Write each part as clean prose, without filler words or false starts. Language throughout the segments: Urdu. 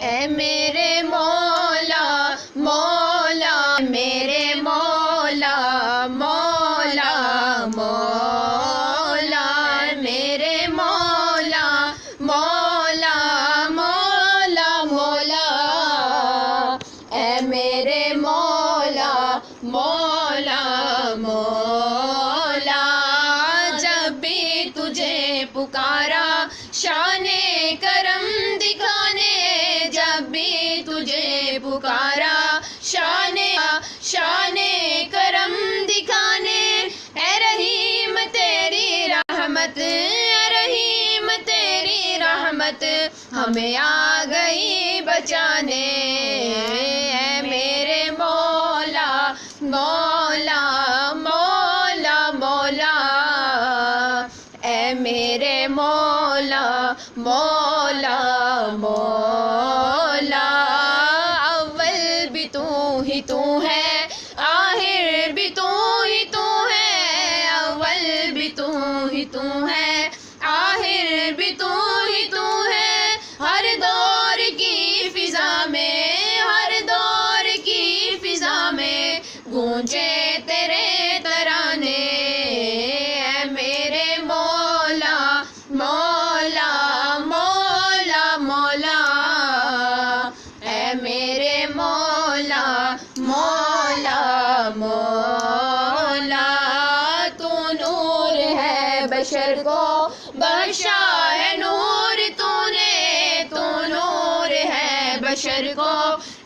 اے میرے مولا مولا میرے مولا مولا مولا میرے مولا مولا مولا مولا اے میرے مولا مولا مولا جب بھی تجھے پکارا شان کرم دکھانے جب بھی تجھے پکارا شان کرم دکھانے اے رحیم تیری رحمت اے رحیم تیری رحمت ہمیں آ گئی بچانے اے میرے مولا مولا مولا مولا اے میرے مولا مولا مولا اول بھی تو ہی تو ہے آخر بھی تو ہی تو ہے اول بھی تو ہی تو ہے آخر بھی تو ہی تو ہے ہر دور کی فضا میں ہر دور کی فضا میں گونجے تیرے ترانے اے میرے مولا مولا مولا مولا اے میرے مولا مولا مولا تو نور ہے بشر کو بخشا ہے نور تو نے تو نور ہے بشر کو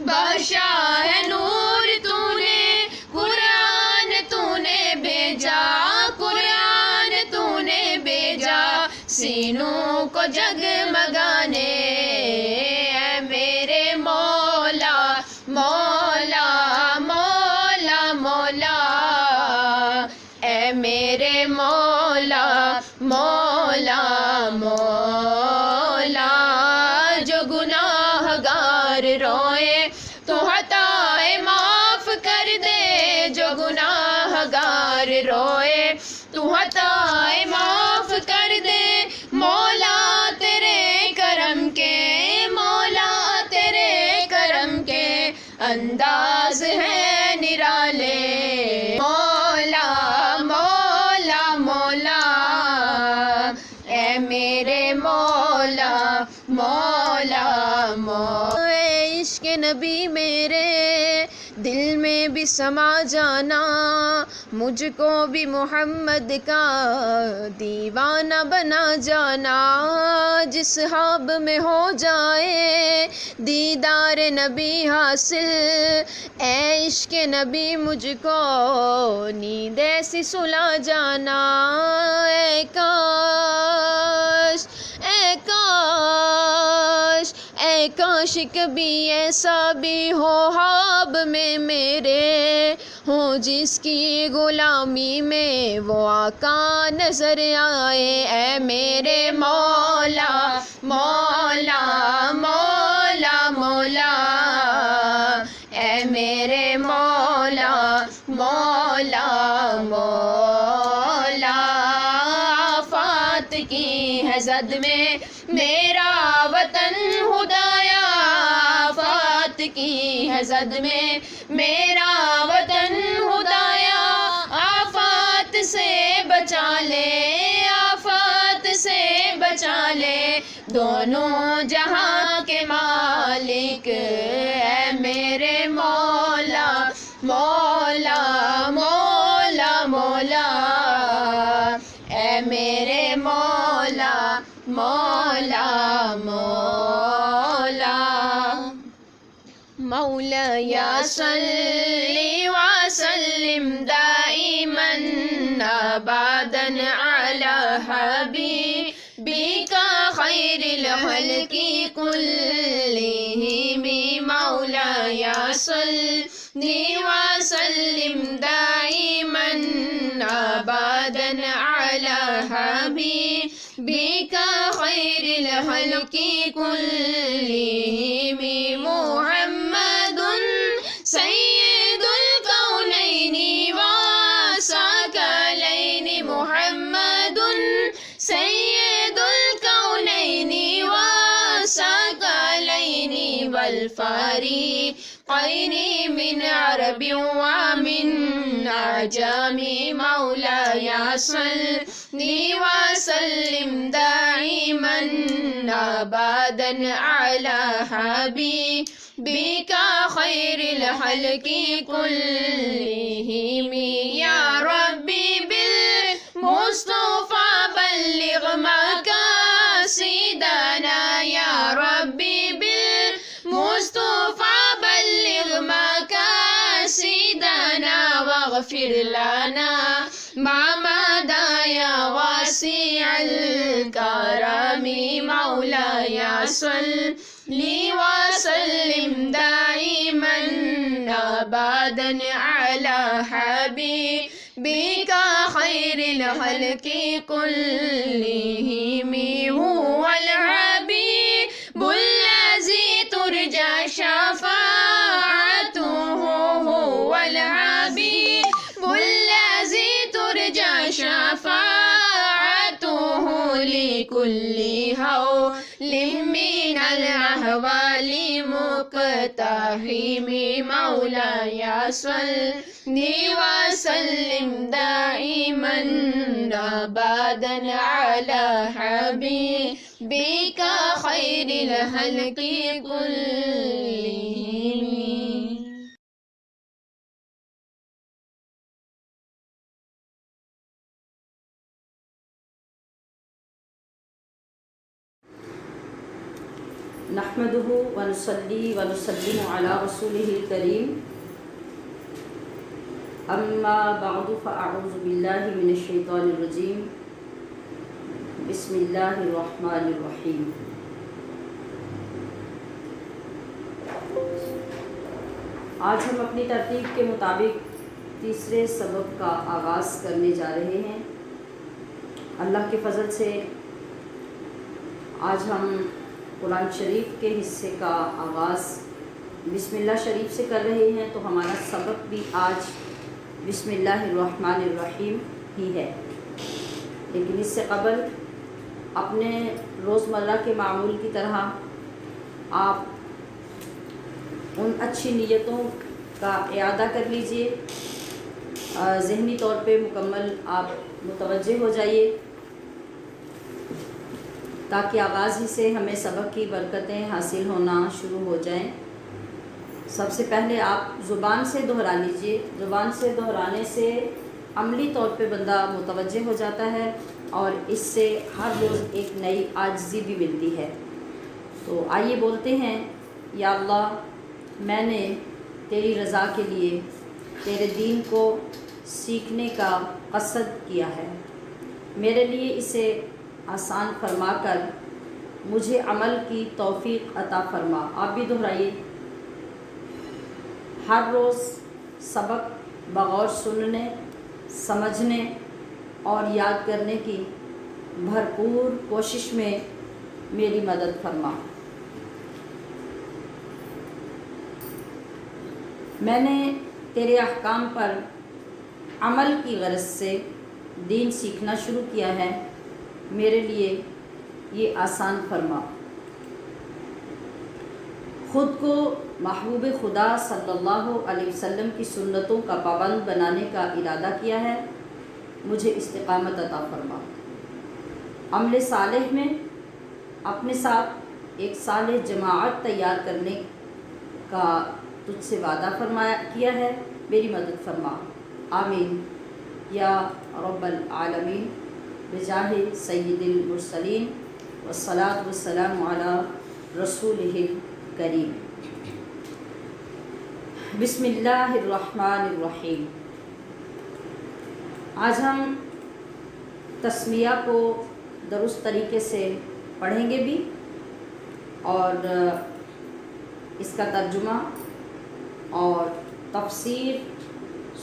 بخشا ہے نور تو نے قرآن تو نے بھیجا قرآن تو نے بھیجا سینوں کو جگمگانے اے میرے مولا مولا مولا مولا اے میرے مولا مولا مولا جو گناہ گار روئے تو خطائیں معاف کر دے جو گناہ گار روئے تو خطائیں معاف کر دے مولا تیرے کرم کے مولا تیرے کرم کے انداز ہے نرالے مولا مولا مولا اے میرے مولا مولا مولا اے عشق نبی میرے دل میں بھی سما جانا مجھ کو بھی محمد کا دیوانہ بنا جانا جس خواب میں ہو جائے دیدار نبی حاصل اے عشق نبی مجھ کو نیند ایسی سلا جانا اے کاش اے کاش اے کاش کبھی ایسا بھی ہو خواب میں میرے ہوں جس کی غلامی میں وہ آقا نظر آئے اے میرے مولا مولا مولا مولا اے میرے مولا مولا مولا آفات کی ہے زد میں میرا وطن خدایا آفات کی ہے زد میں میرا وطن خدایا آفات سے بچا لے آفات سے بچا لے دونوں جہاں کے مالک اے میرے مولا مولا مولا مولا اے میرے مولا مولا مولا مولاي صل وسلم دائما ابدا على حبيبك خير الخلق كلهم مولاي صل وسلم دائما ابدا على حبيبك خير الخلق كلهم محمد سيد الكونين والثقلين محمد سيد الكونين والثقلين من عرب ومن عجم مولاي صل وسلم دائما أبدا على حبيبك خير الخلق كلهم يا ربي بالمصطفى بلغ مقاصدنا يا ربي بالمصطفى بلغ مقاصدنا واغفر لنا ما مضى يا واسع الكرم مولاي صل وسلم دائما أبدا على حبيبك خير الخلق كلهم هو الحبيب الذي ترجى شفاعته هو الحبيب الذي ترجى شفاعته لكل هول من الأهوال مقتحم مولاي صل وسلم دائما أبدا على حبيبك خير الخلق كلهم. نحمده ونصلي ونسلم على رسوله الكريم اما بعد فاعوذ بالله من الشیطان الرجیم بسم اللہ الرحمن الرحیم. آج ہم اپنی ترتیب کے مطابق تیسرے سبق کا آغاز کرنے جا رہے ہیں. اللہ کے فضل سے آج ہم قرآن شریف کے حصے کا آغاز بسم اللہ شریف سے کر رہے ہیں، تو ہمارا سبق بھی آج بسم اللہ الرحمن الرحیم ہی ہے. لیکن اس سے قبل اپنے روزمرہ کے معمول کی طرح آپ ان اچھی نیتوں کا اعادہ کر لیجئے، ذہنی طور پہ مکمل آپ متوجہ ہو جائیے تاکہ آغاز ہی سے ہمیں سبق کی برکتیں حاصل ہونا شروع ہو جائیں. سب سے پہلے آپ زبان سے دہرا لیجئے. زبان سے دہرانے سے عملی طور پہ بندہ متوجہ ہو جاتا ہے اور اس سے ہر روز ایک نئی عاجزی بھی ملتی ہے. تو آئیے بولتے ہیں، یا اللہ میں نے تیری رضا کے لیے تیرے دین کو سیکھنے کا قصد کیا ہے، میرے لیے اسے آسان فرما کر مجھے عمل کی توفیق عطا فرما. آپ بھی دہرائیے. ہر روز سبق بغور سننے، سمجھنے اور یاد کرنے کی بھرپور کوشش میں میری مدد فرما. میں نے تیرے احکام پر عمل کی غرض سے دین سیکھنا شروع کیا ہے، میرے لیے یہ آسان فرما. خود کو محبوب خدا صلی اللہ علیہ وسلم کی سنتوں کا پابند بنانے کا ارادہ کیا ہے، مجھے استقامت عطا فرما. عمل صالح میں اپنے ساتھ ایک صالح جماعت تیار کرنے کا تجھ سے وعدہ کیا ہے، میری مدد فرما. آمین یا رب العالمین بجاہ سید المرسلین والصلاة والسلام علی رسولہ الکریم. بسم اللہ الرحمن الرحیم. آج ہم تسمیہ کو درست طریقے سے پڑھیں گے بھی اور اس کا ترجمہ اور تفسیر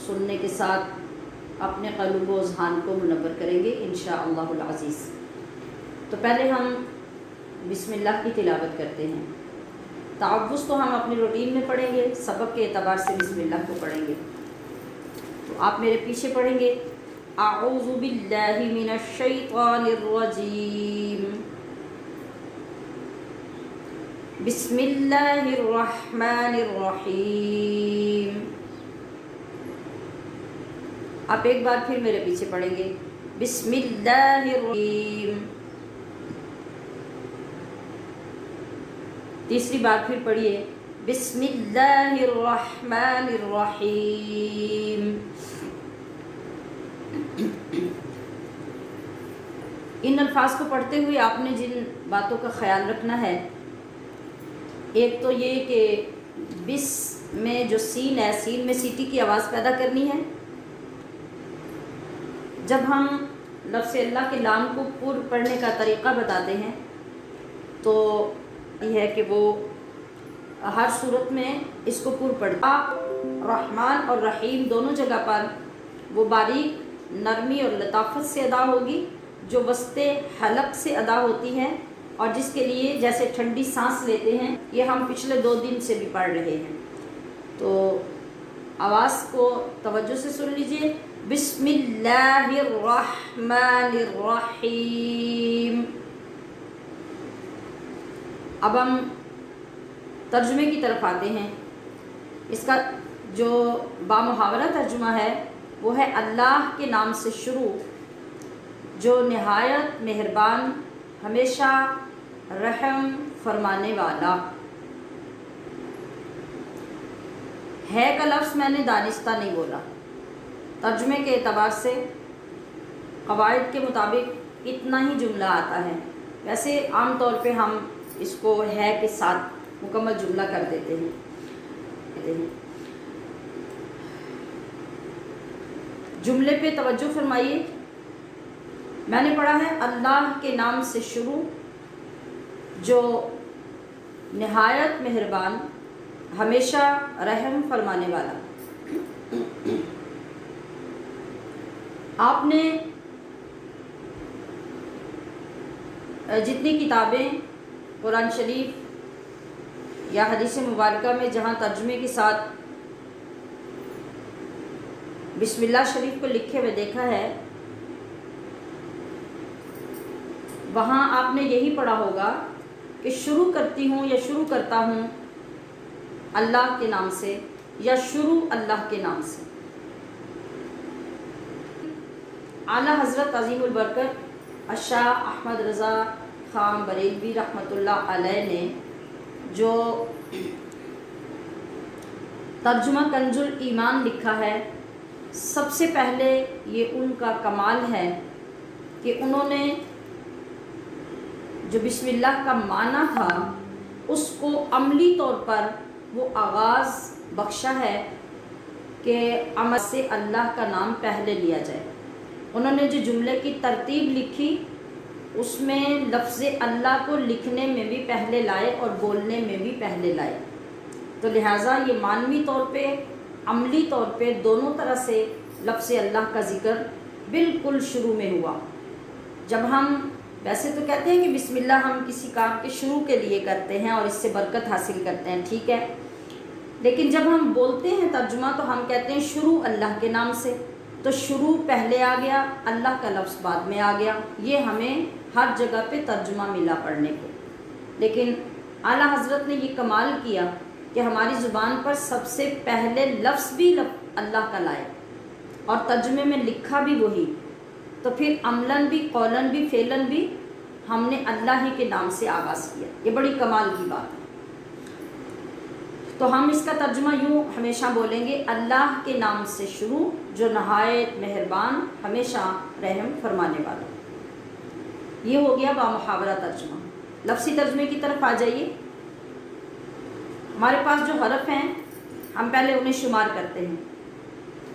سننے کے ساتھ اپنے قلب و اذہان کو منور کریں گے انشاءاللہ العزیز. تو پہلے ہم بسم اللہ کی تلاوت کرتے ہیں. تعوذ تو ہم اپنی روٹین میں پڑھیں گے، سبق کے اعتبار سے بسم اللہ کو پڑھیں گے. تو آپ میرے پیچھے پڑھیں گے. اعوذ باللہ من الشیطان الرجیم بسم اللہ الرحمن الرحیم. آپ ایک بار پھر میرے پیچھے پڑھیں گے. بسم اللہ الرحیم. تیسری بار پھر پڑھیے. بسم اللہ الرحمن الرحیم. ان الفاظ کو پڑھتے ہوئے آپ نے جن باتوں کا خیال رکھنا ہے، ایک تو یہ کہ بس میں جو سین ہے، سین میں سیٹی کی آواز پیدا کرنی ہے. جب ہم لفظ اللہ کے لام کو پر پڑھنے کا طریقہ بتاتے ہیں تو یہ ہے کہ وہ ہر صورت میں اس کو پر پڑھتا. رحمان اور رحیم دونوں جگہ پر وہ باریک نرمی اور لطافت سے ادا ہوگی جو وسط حلق سے ادا ہوتی ہے، اور جس کے لیے جیسے ٹھنڈی سانس لیتے ہیں، یہ ہم پچھلے 2 دن سے بھی پڑھ رہے ہیں. تو آواز کو توجہ سے سن لیجئے. بسم اللہ الرحمن الرحیم. اب ہم ترجمے کی طرف آتے ہیں. اس کا جو بامحاورہ ترجمہ ہے وہ ہے اللہ کے نام سے شروع جو نہایت مہربان، ہمیشہ رحم فرمانے والا ہے. کا لفظ میں نے دانستہ نہیں بولا. ترجمے کے اعتبار سے قواعد کے مطابق اتنا ہی جملہ آتا ہے. ویسے عام طور پہ ہم اس کو ہے کے ساتھ مکمل جملہ کر دیتے ہیں. جملے پہ توجہ فرمائیے. میں نے پڑھا ہے اللہ کے نام سے شروع جو نہایت مہربان، ہمیشہ رحم فرمانے والا. آپ نے جتنی کتابیں قرآن شریف یا حدیث مبارکہ میں جہاں ترجمے کے ساتھ بسم اللہ شریف کو لکھے ہوئے دیکھا ہے، وہاں آپ نے یہی پڑھا ہوگا کہ شروع کرتی ہوں یا شروع کرتا ہوں اللہ کے نام سے، یا شروع اللہ کے نام سے. اعلیٰ حضرت عظیم البرکت الشاہ احمد رضا خان بریلوی رحمۃ اللہ علیہ نے جو ترجمہ کنز الایمان لکھا ہے، سب سے پہلے یہ ان کا کمال ہے کہ انہوں نے جو بسم اللہ کا معنی تھا اس کو عملی طور پر وہ آغاز بخشا ہے کہ عمل سے اللہ کا نام پہلے لیا جائے. انہوں نے جو جملے کی ترتیب لکھی اس میں لفظ اللہ کو لکھنے میں بھی پہلے لائے اور بولنے میں بھی پہلے لائے. تو لہٰذا یہ معنوی طور پہ، عملی طور پہ دونوں طرح سے لفظ اللہ کا ذکر بالکل شروع میں ہوا. جب ہم ویسے تو کہتے ہیں کہ بسم اللہ ہم کسی کام کے شروع کے لیے کرتے ہیں اور اس سے برکت حاصل کرتے ہیں، ٹھیک ہے، لیکن جب ہم بولتے ہیں ترجمہ تو ہم کہتے ہیں شروع اللہ کے نام سے. تو شروع پہلے آ گیا، اللہ کا لفظ بعد میں آ گیا. یہ ہمیں ہر جگہ پہ ترجمہ ملا پڑھنے کو. لیکن اعلیٰ حضرت نے یہ کمال کیا کہ ہماری زبان پر سب سے پہلے لفظ بھی اللہ کا لائے اور ترجمے میں لکھا بھی وہی. تو پھر عملاً بھی، قولاً بھی، فعلاً بھی ہم نے اللہ ہی کے نام سے آغاز کیا. یہ بڑی کمال کی بات ہے. تو ہم اس کا ترجمہ یوں ہمیشہ بولیں گے، اللہ کے نام سے شروع جو نہایت مہربان، ہمیشہ رحم فرمانے والا. یہ ہو گیا بامحاورہ ترجمہ. لفظی ترجمے کی طرف آ جائیے. ہمارے پاس جو حرف ہیں ہم پہلے انہیں شمار کرتے ہیں.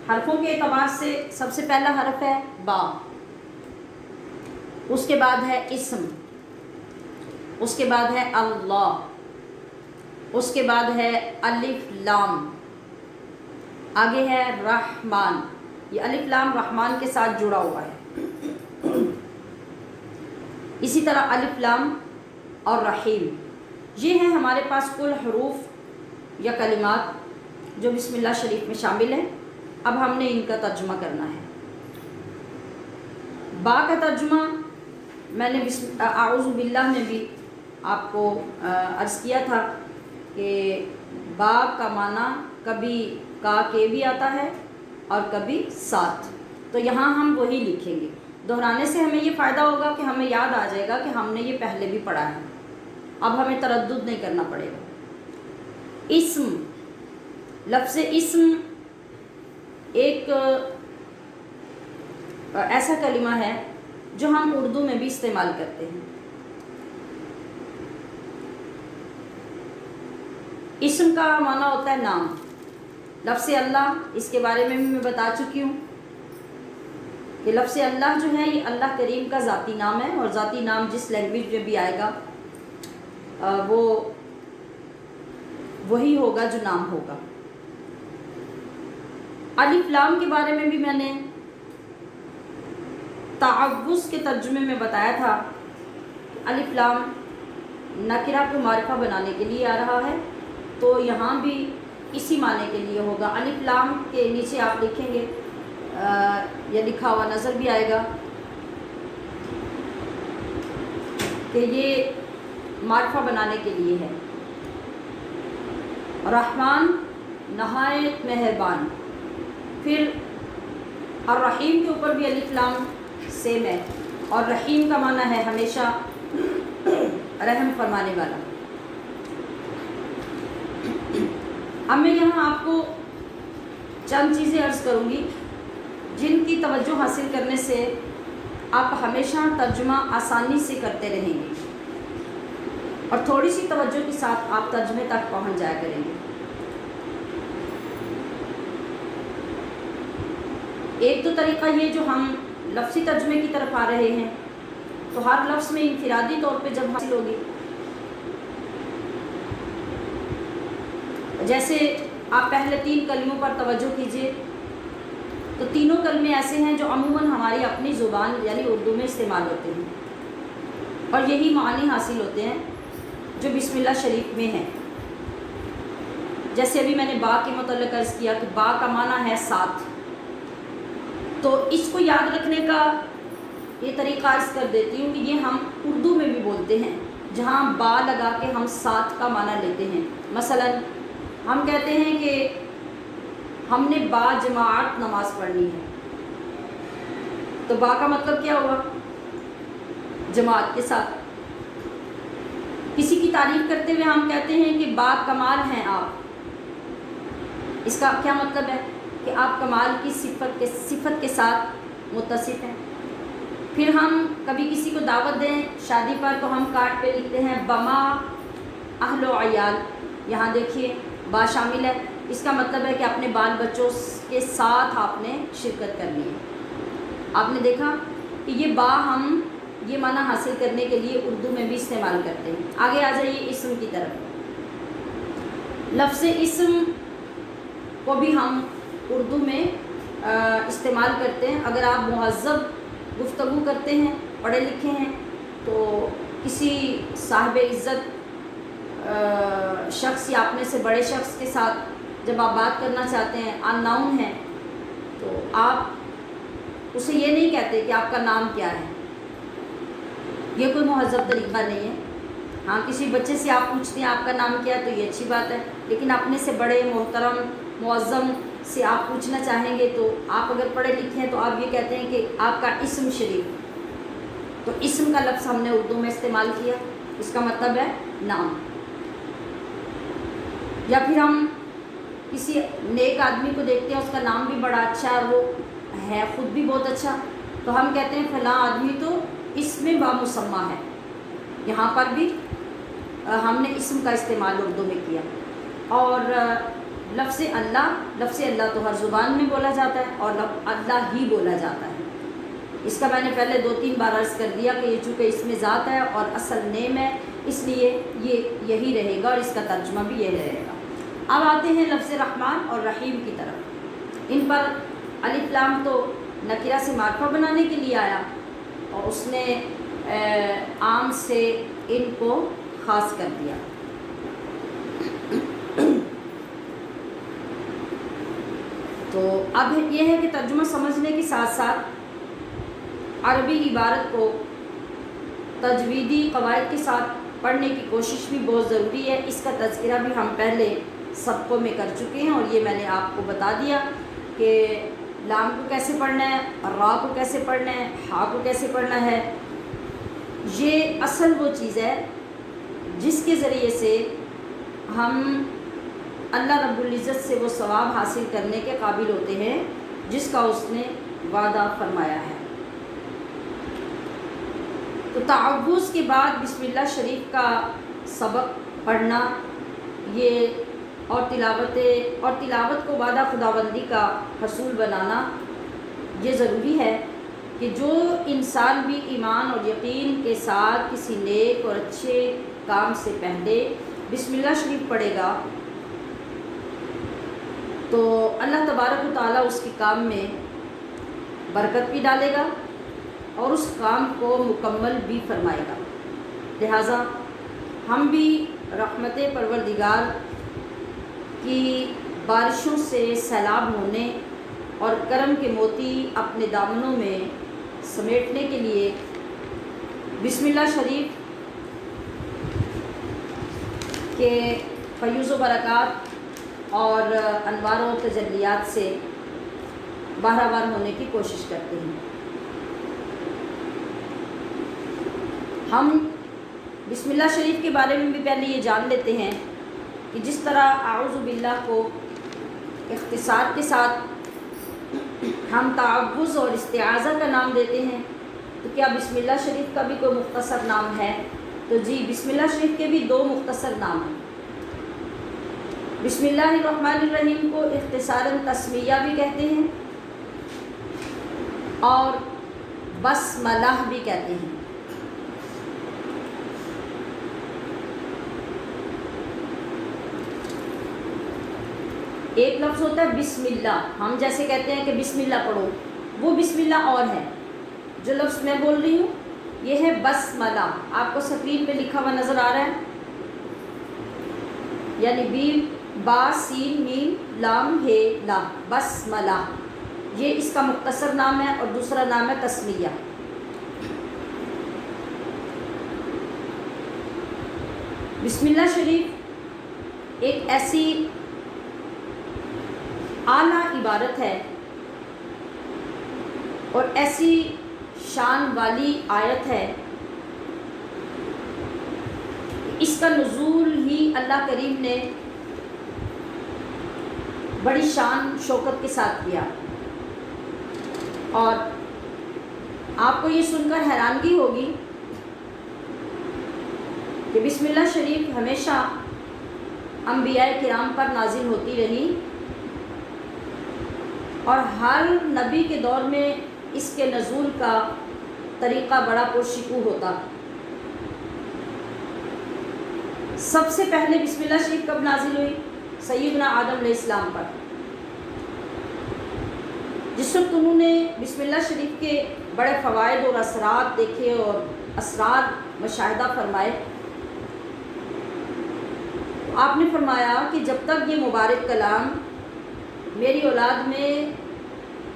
حرفوں کے اعتبار سے سب سے پہلا حرف ہے با، اس کے بعد ہے اسم، اس کے بعد ہے اللہ، اس کے بعد ہے الف لام، آگے ہے رحمان. یہ الف لام رحمان کے ساتھ جڑا ہوا ہے. اسی طرح الف لام اور رحیم، یہ ہیں ہمارے پاس کل حروف یا کلمات جو بسم اللہ شریف میں شامل ہیں. اب ہم نے ان کا ترجمہ کرنا ہے. با کا ترجمہ میں نے اعوذ باللہ میں بھی آپ کو عرض کیا تھا کہ با کا معنی کبھی کا کے بھی آتا ہے اور کبھی ساتھ، تو یہاں ہم وہی لکھیں گے۔ دہرانے سے ہمیں یہ فائدہ ہوگا کہ ہمیں یاد آ جائے گا کہ ہم نے یہ پہلے بھی پڑھا ہے، اب ہمیں تردد نہیں کرنا پڑے گا۔ اسم، لفظ اسم ایک ایسا کلمہ ہے جو ہم اردو میں بھی استعمال کرتے ہیں۔ اسم کا معنی ہوتا ہے نام۔ لفظ اللہ، اس کے بارے میں بھی میں بتا چکی ہوں کہ لفظ اللہ جو ہے یہ اللہ کریم کا ذاتی نام ہے، اور ذاتی نام جس لینگویج میں بھی آئے گا وہ وہی ہوگا جو نام ہوگا۔ الف لام کے بارے میں بھی میں نے تعوض کے ترجمے میں بتایا تھا کہ الف لام نکرہ کو معرفہ بنانے کے لیے آ رہا ہے، تو یہاں بھی اسی معنی کے لیے ہوگا۔ الف لام کے نیچے آپ لکھیں گے یا لکھا ہوا نظر بھی آئے گا کہ یہ معرفہ بنانے کے لیے ہے۔ رحمان نہایت مہربان، پھر الرحیم کے اوپر بھی الف لام سیم ہے، اور رحیم کا معنی ہے ہمیشہ رحم فرمانے والا۔ اب میں یہاں آپ کو چند چیزیں عرض کروں گی جن کی توجہ حاصل کرنے سے آپ ہمیشہ ترجمہ آسانی سے کرتے رہیں گے، اور تھوڑی سی توجہ کے ساتھ آپ ترجمے تک پہنچ جایا کریں گے۔ ایک تو طریقہ یہ جو ہم لفظی ترجمے کی طرف آ رہے ہیں، تو ہر لفظ میں انفرادی طور پہ جب حاصل ہوگی، جیسے آپ پہلے 3 کلموں پر توجہ کیجئے، تو تینوں کلمے ایسے ہیں جو عموماً ہماری اپنی زبان یعنی اردو میں استعمال ہوتے ہیں، اور یہی معنی حاصل ہوتے ہیں جو بسم اللہ شریف میں ہیں۔ جیسے ابھی میں نے با کے متعلق عرض کیا کہ با کا معنی ہے ساتھ، تو اس کو یاد رکھنے کا یہ طریقہ عرض کر دیتی ہوں کہ یہ ہم اردو میں بھی بولتے ہیں، جہاں با لگا کے ہم ساتھ کا معنی لیتے ہیں۔ مثلا ہم کہتے ہیں کہ ہم نے با جماعت نماز پڑھنی ہے، تو با کا مطلب کیا ہوا؟ جماعت کے ساتھ۔ کسی کی تعریف کرتے ہوئے ہم کہتے ہیں کہ با کمال ہیں آپ، اس کا کیا مطلب ہے؟ کہ آپ کمال کی صفت کے ساتھ متصف ہیں۔ پھر ہم کبھی کسی کو دعوت دیں شادی پر، تو ہم کارڈ پہ لکھتے ہیں بما اہل و عیال، یہاں دیکھیے با شامل ہے، اس کا مطلب ہے کہ اپنے بال بچوں کے ساتھ آپ نے شرکت کرنی ہے۔ آپ نے دیکھا کہ یہ با ہم یہ معنی حاصل کرنے کے لیے اردو میں بھی استعمال کرتے ہیں۔ آگے آ جائیے اسم کی طرف۔ لفظ اسم کو بھی ہم اردو میں استعمال کرتے ہیں۔ اگر آپ مہذب گفتگو کرتے ہیں، پڑھے لکھے ہیں، تو کسی صاحب عزت شخص یا اپنے سے بڑے شخص کے ساتھ جب آپ بات کرنا چاہتے ہیں، ان ناؤن ہیں، تو آپ اسے یہ نہیں کہتے کہ آپ کا نام کیا ہے، یہ کوئی مہذب طریقہ نہیں ہے۔ ہاں کسی بچے سے آپ پوچھتے ہیں آپ کا نام کیا ہے تو یہ اچھی بات ہے، لیکن اپنے سے بڑے محترم معظم سے آپ پوچھنا چاہیں گے تو آپ اگر پڑھے لکھے ہیں تو آپ یہ کہتے ہیں کہ آپ کا اسم شریف، تو اسم کا لفظ ہم نے اردو میں استعمال کیا، اس کا مطلب ہے نام۔ یا پھر ہم کسی نیک آدمی کو دیکھتے ہیں، اس کا نام بھی بڑا اچھا ہے اور وہ ہے خود بھی بہت اچھا، تو ہم کہتے ہیں فلاں آدمی تو اسم با مسمہ ہے۔ یہاں پر بھی ہم نے اسم کا استعمال اردو میں کیا۔ اور لفظ اللہ تو ہر زبان میں بولا جاتا ہے اور اللہ ہی بولا جاتا ہے۔ اس کا میں نے پہلے 2-3 بار عرض کر دیا کہ یہ چونکہ اس میں ذات ہے اور اصل نیم ہے، اس لیے یہ یہی رہے گا اور اس کا ترجمہ بھی یہ رہے گا۔ اب آتے ہیں لفظ رحمان اور رحیم کی طرف۔ ان پر الف لام تو نکرہ سے معرفہ بنانے کے لیے آیا، اور اس نے عام سے ان کو خاص کر دیا۔ تو اب یہ ہے کہ ترجمہ سمجھنے کے ساتھ ساتھ عربی عبارت کو تجویدی قواعد کے ساتھ پڑھنے کی کوشش بھی بہت ضروری ہے. اس کا تذکرہ بھی ہم پہلے سبقوں میں کر چکے ہیں اور یہ میں نے آپ کو بتا دیا کہ لام کو کیسے پڑھنا ہے، را کو کیسے پڑھنا ہے، ہا کو کیسے پڑھنا ہے. یہ اصل وہ چیز ہے جس کے ذریعے سے ہم اللہ رب العزت سے وہ ثواب حاصل کرنے کے قابل ہوتے ہیں جس کا اس نے وعدہ فرمایا ہے. تو تعوذ کے بعد بسم اللہ شریف کا سبق پڑھنا یہ اور تلاوت کو وعدہ خداوندی کا حصول بنانا یہ ضروری ہے کہ جو انسان بھی ایمان اور یقین کے ساتھ کسی نیک اور اچھے کام سے پہلے بسم اللہ شریف پڑھے گا تو اللہ تبارک و تعالیٰ اس کے کام میں برکت بھی ڈالے گا اور اس کام کو مکمل بھی فرمائے گا. لہٰذا ہم بھی رحمت پروردگار کی بارشوں سے سیلاب ہونے اور کرم کے موتی اپنے دامنوں میں سمیٹنے کے لیے بسم اللہ شریف کے فیوز و برکات اور انوار و تجلیات سے بہرہ ہونے کی کوشش کرتے ہیں. ہم بسم اللہ شریف کے بارے میں بھی پہلے یہ جان لیتے ہیں کہ جس طرح اعوذ باللہ کو اختصار کے ساتھ ہم تعوذ اور استعاذہ کا نام دیتے ہیں تو کیا بسم اللہ شریف کا بھی کوئی مختصر نام ہے؟ تو جی، بسم اللہ شریف کے بھی 2 مختصر نام ہیں. بسم اللہ الرحمن الرحیم کو اختصاراً تسمیہ بھی کہتے ہیں اور بسملہ بھی کہتے ہیں. ایک لفظ ہوتا ہے بسم اللہ، ہم جیسے کہتے ہیں کہ بسم اللہ پڑھو، وہ بسم اللہ اور ہے. جو لفظ میں بول رہی ہوں یہ ہے بسملہ. آپ کو اسکرین پہ لکھا ہوا نظر آ رہا ہے، یعنی بیم با سین میم لام ہے لا، بسملہ. یہ اس کا مختصر نام ہے اور دوسرا نام ہے تسمیہ. بسم اللہ شریف ایک ایسی اعلیٰ عبارت ہے اور ایسی شان والی آیت ہے، اس کا نزول ہی اللہ کریم نے بڑی شان شوکت کے ساتھ کیا. اور آپ کو یہ سن کر حیرانگی ہوگی کہ بسم اللہ شریف ہمیشہ انبیاء کرام پر نازل ہوتی رہی اور ہر نبی کے دور میں اس کے نزول کا طریقہ بڑا پرشکوہ ہوتا. سب سے پہلے بسم اللہ شریف کب نازل ہوئی؟ سیدنا آدم علیہ السلام پر. جس وقت انہوں نے بسم اللہ شریف کے بڑے فوائد اور اثرات دیکھے اور اسرار مشاہدہ فرمائے، آپ نے فرمایا کہ جب تک یہ مبارک کلام میری اولاد میں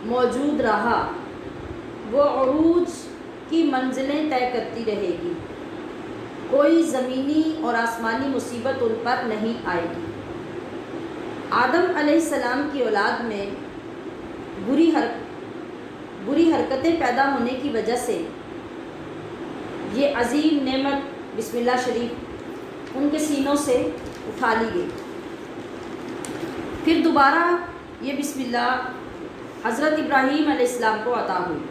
موجود رہا وہ عروج کی منزلیں طے کرتی رہے گی، کوئی زمینی اور آسمانی مصیبت ان پر نہیں آئے گی. آدم علیہ السلام کی اولاد میں بری حرکتیں پیدا ہونے کی وجہ سے یہ عظیم نعمت بسم اللہ شریف ان کے سینوں سے اٹھا لی گئی. پھر دوبارہ یہ بسم اللہ حضرت ابراہیم علیہ السلام کو عطا ہوئی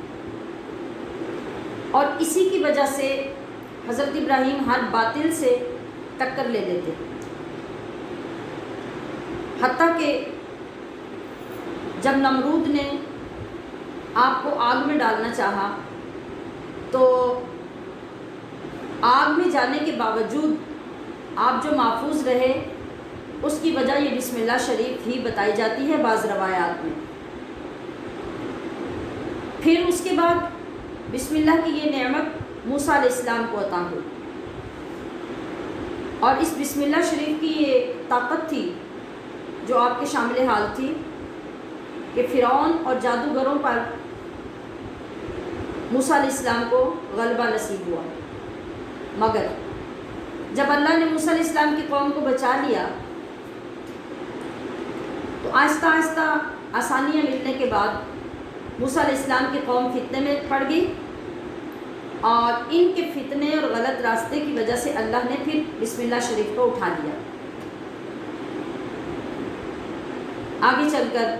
اور اسی کی وجہ سے حضرت ابراہیم ہر باطل سے ٹکر لے لیتے، حتیٰ کہ جب نمرود نے آپ کو آگ میں ڈالنا چاہا تو آگ میں جانے کے باوجود آپ جو محفوظ رہے اس کی وجہ یہ بسم اللہ شریف ہی بتائی جاتی ہے بعض روایات میں. پھر اس کے بعد بسم اللہ کی یہ نعمت موسیٰ علیہ السلام کو عطا ہوئی اور اس بسم اللہ شریف کی یہ طاقت تھی جو آپ کے شامل حال تھی کہ فرعون اور جادوگروں پر موسیٰ علیہ السلام کو غلبہ نصیب ہوا. مگر جب اللہ نے موسیٰ علیہ السلام کی قوم کو بچا لیا تو آہستہ آہستہ آسانیاں ملنے کے بعد موسیٰ علیہ السلام کی قوم فتنے میں پڑ گئی، اور ان کے فتنے اور غلط راستے کی وجہ سے اللہ نے پھر بسم اللہ شریف کو اٹھا لیا۔ آگے چل کر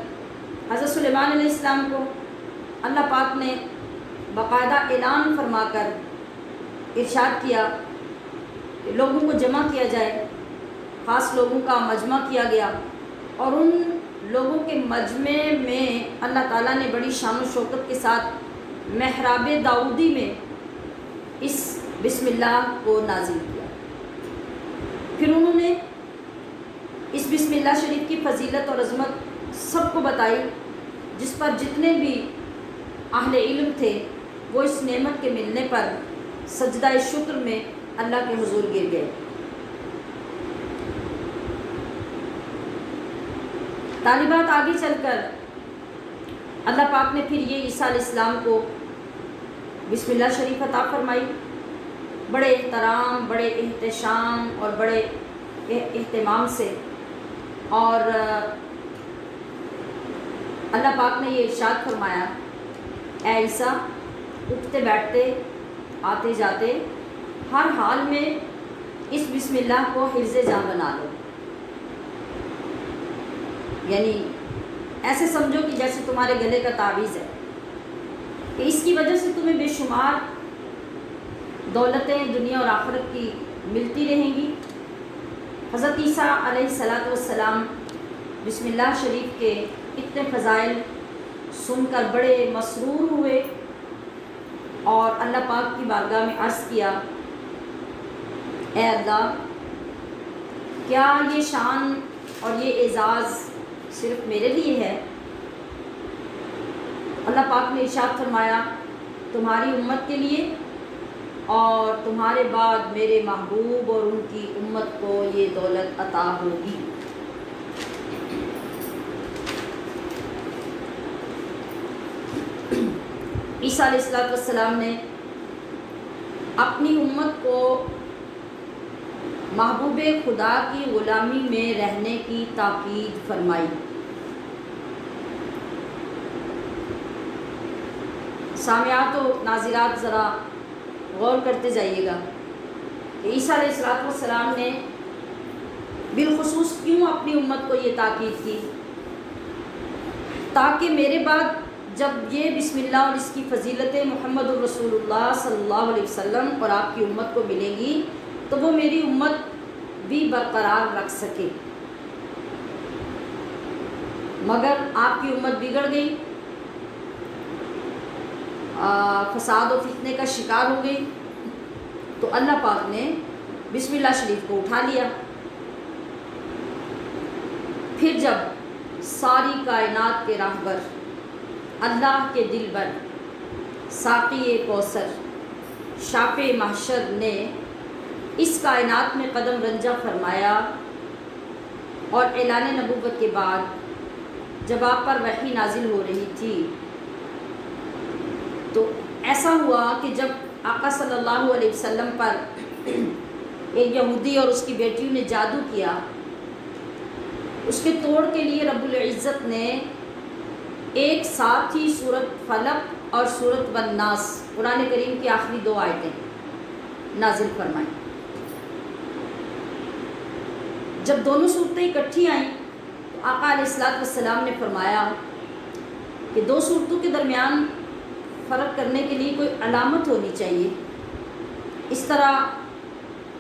حضرت سلیمان علیہ السلام کو اللہ پاک نے باقاعدہ اعلان فرما کر ارشاد کیا کہ لوگوں کو جمع کیا جائے، خاص لوگوں کا مجمع کیا گیا، اور ان لوگوں کے مجمع میں اللہ تعالیٰ نے بڑی شان و شوکت کے ساتھ محراب داؤدی میں اس بسم اللہ کو نازل کیا۔ پھر انہوں نے اس بسم اللہ شریف کی فضیلت اور عظمت سب کو بتائی، جس پر جتنے بھی اہل علم تھے وہ اس نعمت کے ملنے پر سجدہ شکر میں اللہ کے حضور گر گئے۔ طالبات آگے چل کر اللہ پاک نے پھر یہ عیسیٰ علیہ السلام کو بسم اللہ شریف عطا فرمائی، بڑے احترام، بڑے احتشام اور بڑے اہتمام سے، اور اللہ پاک نے یہ ارشاد فرمایا، اے عیسیٰ اٹھتے بیٹھتے آتے جاتے ہر حال میں اس بسم اللہ کو حفظ جاں بنا لو، یعنی ایسے سمجھو کہ جیسے تمہارے گلے کا تعویذ ہے، کہ اس کی وجہ سے تمہیں بے شمار دولتیں دنیا اور آخرت کی ملتی رہیں گی۔ حضرت عیسیٰ علیہ السلام بسم اللہ شریف کے اتنے فضائل سن کر بڑے مسرور ہوئے، اور اللہ پاک کی بارگاہ میں عرض کیا، اے اللہ، کیا یہ شان اور یہ اعزاز صرف میرے لیے ہے؟ اللہ پاک نے ارشاد فرمایا، تمہاری امت کے لیے اور تمہارے بعد میرے محبوب اور ان کی امت کو یہ دولت عطا ہوگی۔ عیسیٰ علیہ السلام نے اپنی امت کو محبوب خدا کی غلامی میں رہنے کی تاکید فرمائی۔ سامعات و ناظرات ذرا غور کرتے جائیے گا کہ عیسیٰ علیہ السلام نے بالخصوص کیوں اپنی امت کو یہ تاکید کی، تاکہ میرے بعد جب یہ بسم اللہ اور اس کی فضیلتیں محمد الرسول اللہ صلی اللہ علیہ وسلم اور آپ کی امت کو ملیں گی تو وہ میری امت بھی برقرار رکھ سکے، مگر آپ کی امت بگڑ گئی، فساد و فتنے کا شکار ہو گئی، تو اللہ پاک نے بسم اللہ شریف کو اٹھا لیا۔ پھر جب ساری کائنات کے راہبر، اللہ کے دلبر، ساقی کوثر، شافع محشر نے اس کائنات میں قدم رنجہ فرمایا، اور اعلان نبوت کے بعد جب آپ پر وحی نازل ہو رہی تھی تو ایسا ہوا کہ جب آقا صلی اللہ علیہ وسلم پر ایک یہودی اور اس کی بیٹیوں نے جادو کیا، اس کے توڑ کے لیے رب العزت نے ایک ساتھ ہی سورۃ فلق اور سورۃ والناس، قرآن کریم کی آخری 2 آیتیں نازل فرمائیں۔ جب دونوں صورتیں اکٹھی آئیں تو آقا علیہ السلام نے فرمایا کہ 2 صورتوں کے درمیان فرق کرنے کے لیے کوئی علامت ہونی چاہیے، اس طرح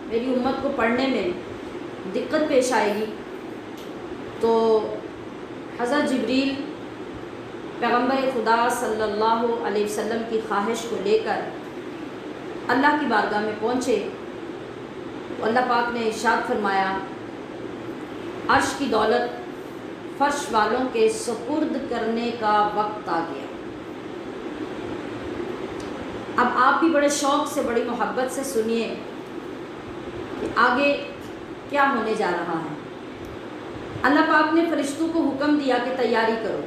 میری امت کو پڑھنے میں دقت پیش آئے گی۔ تو حضرت جبریل پیغمبر خدا صلی اللہ علیہ وسلم کی خواہش کو لے کر اللہ کی بارگاہ میں پہنچے تو اللہ پاک نے ارشاد فرمایا، عرش کی دولت فرش والوں کے سپرد کرنے کا وقت آ گیا۔ اب آپ بھی بڑے شوق سے، بڑی محبت سے سنیے کہ آگے کیا ہونے جا رہا ہے۔ اللہ پاک نے فرشتوں کو حکم دیا کہ تیاری کرو،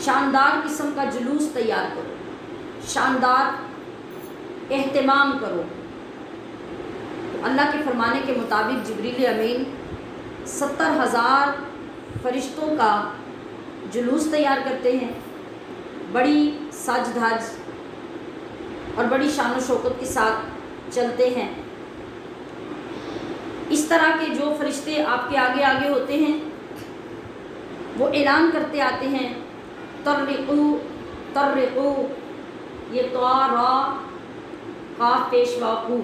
شاندار قسم کا جلوس تیار کرو، شاندار اہتمام کرو۔ اللہ کے فرمانے کے مطابق جبریل امین 70,000 فرشتوں کا جلوس تیار کرتے ہیں، بڑی سج دھج اور بڑی شان و شوکت کے ساتھ چلتے ہیں۔ اس طرح کے جو فرشتے آپ کے آگے آگے ہوتے ہیں وہ اعلان کرتے آتے ہیں، ترقو ترقو، یہ تو را قاف پیش واقو،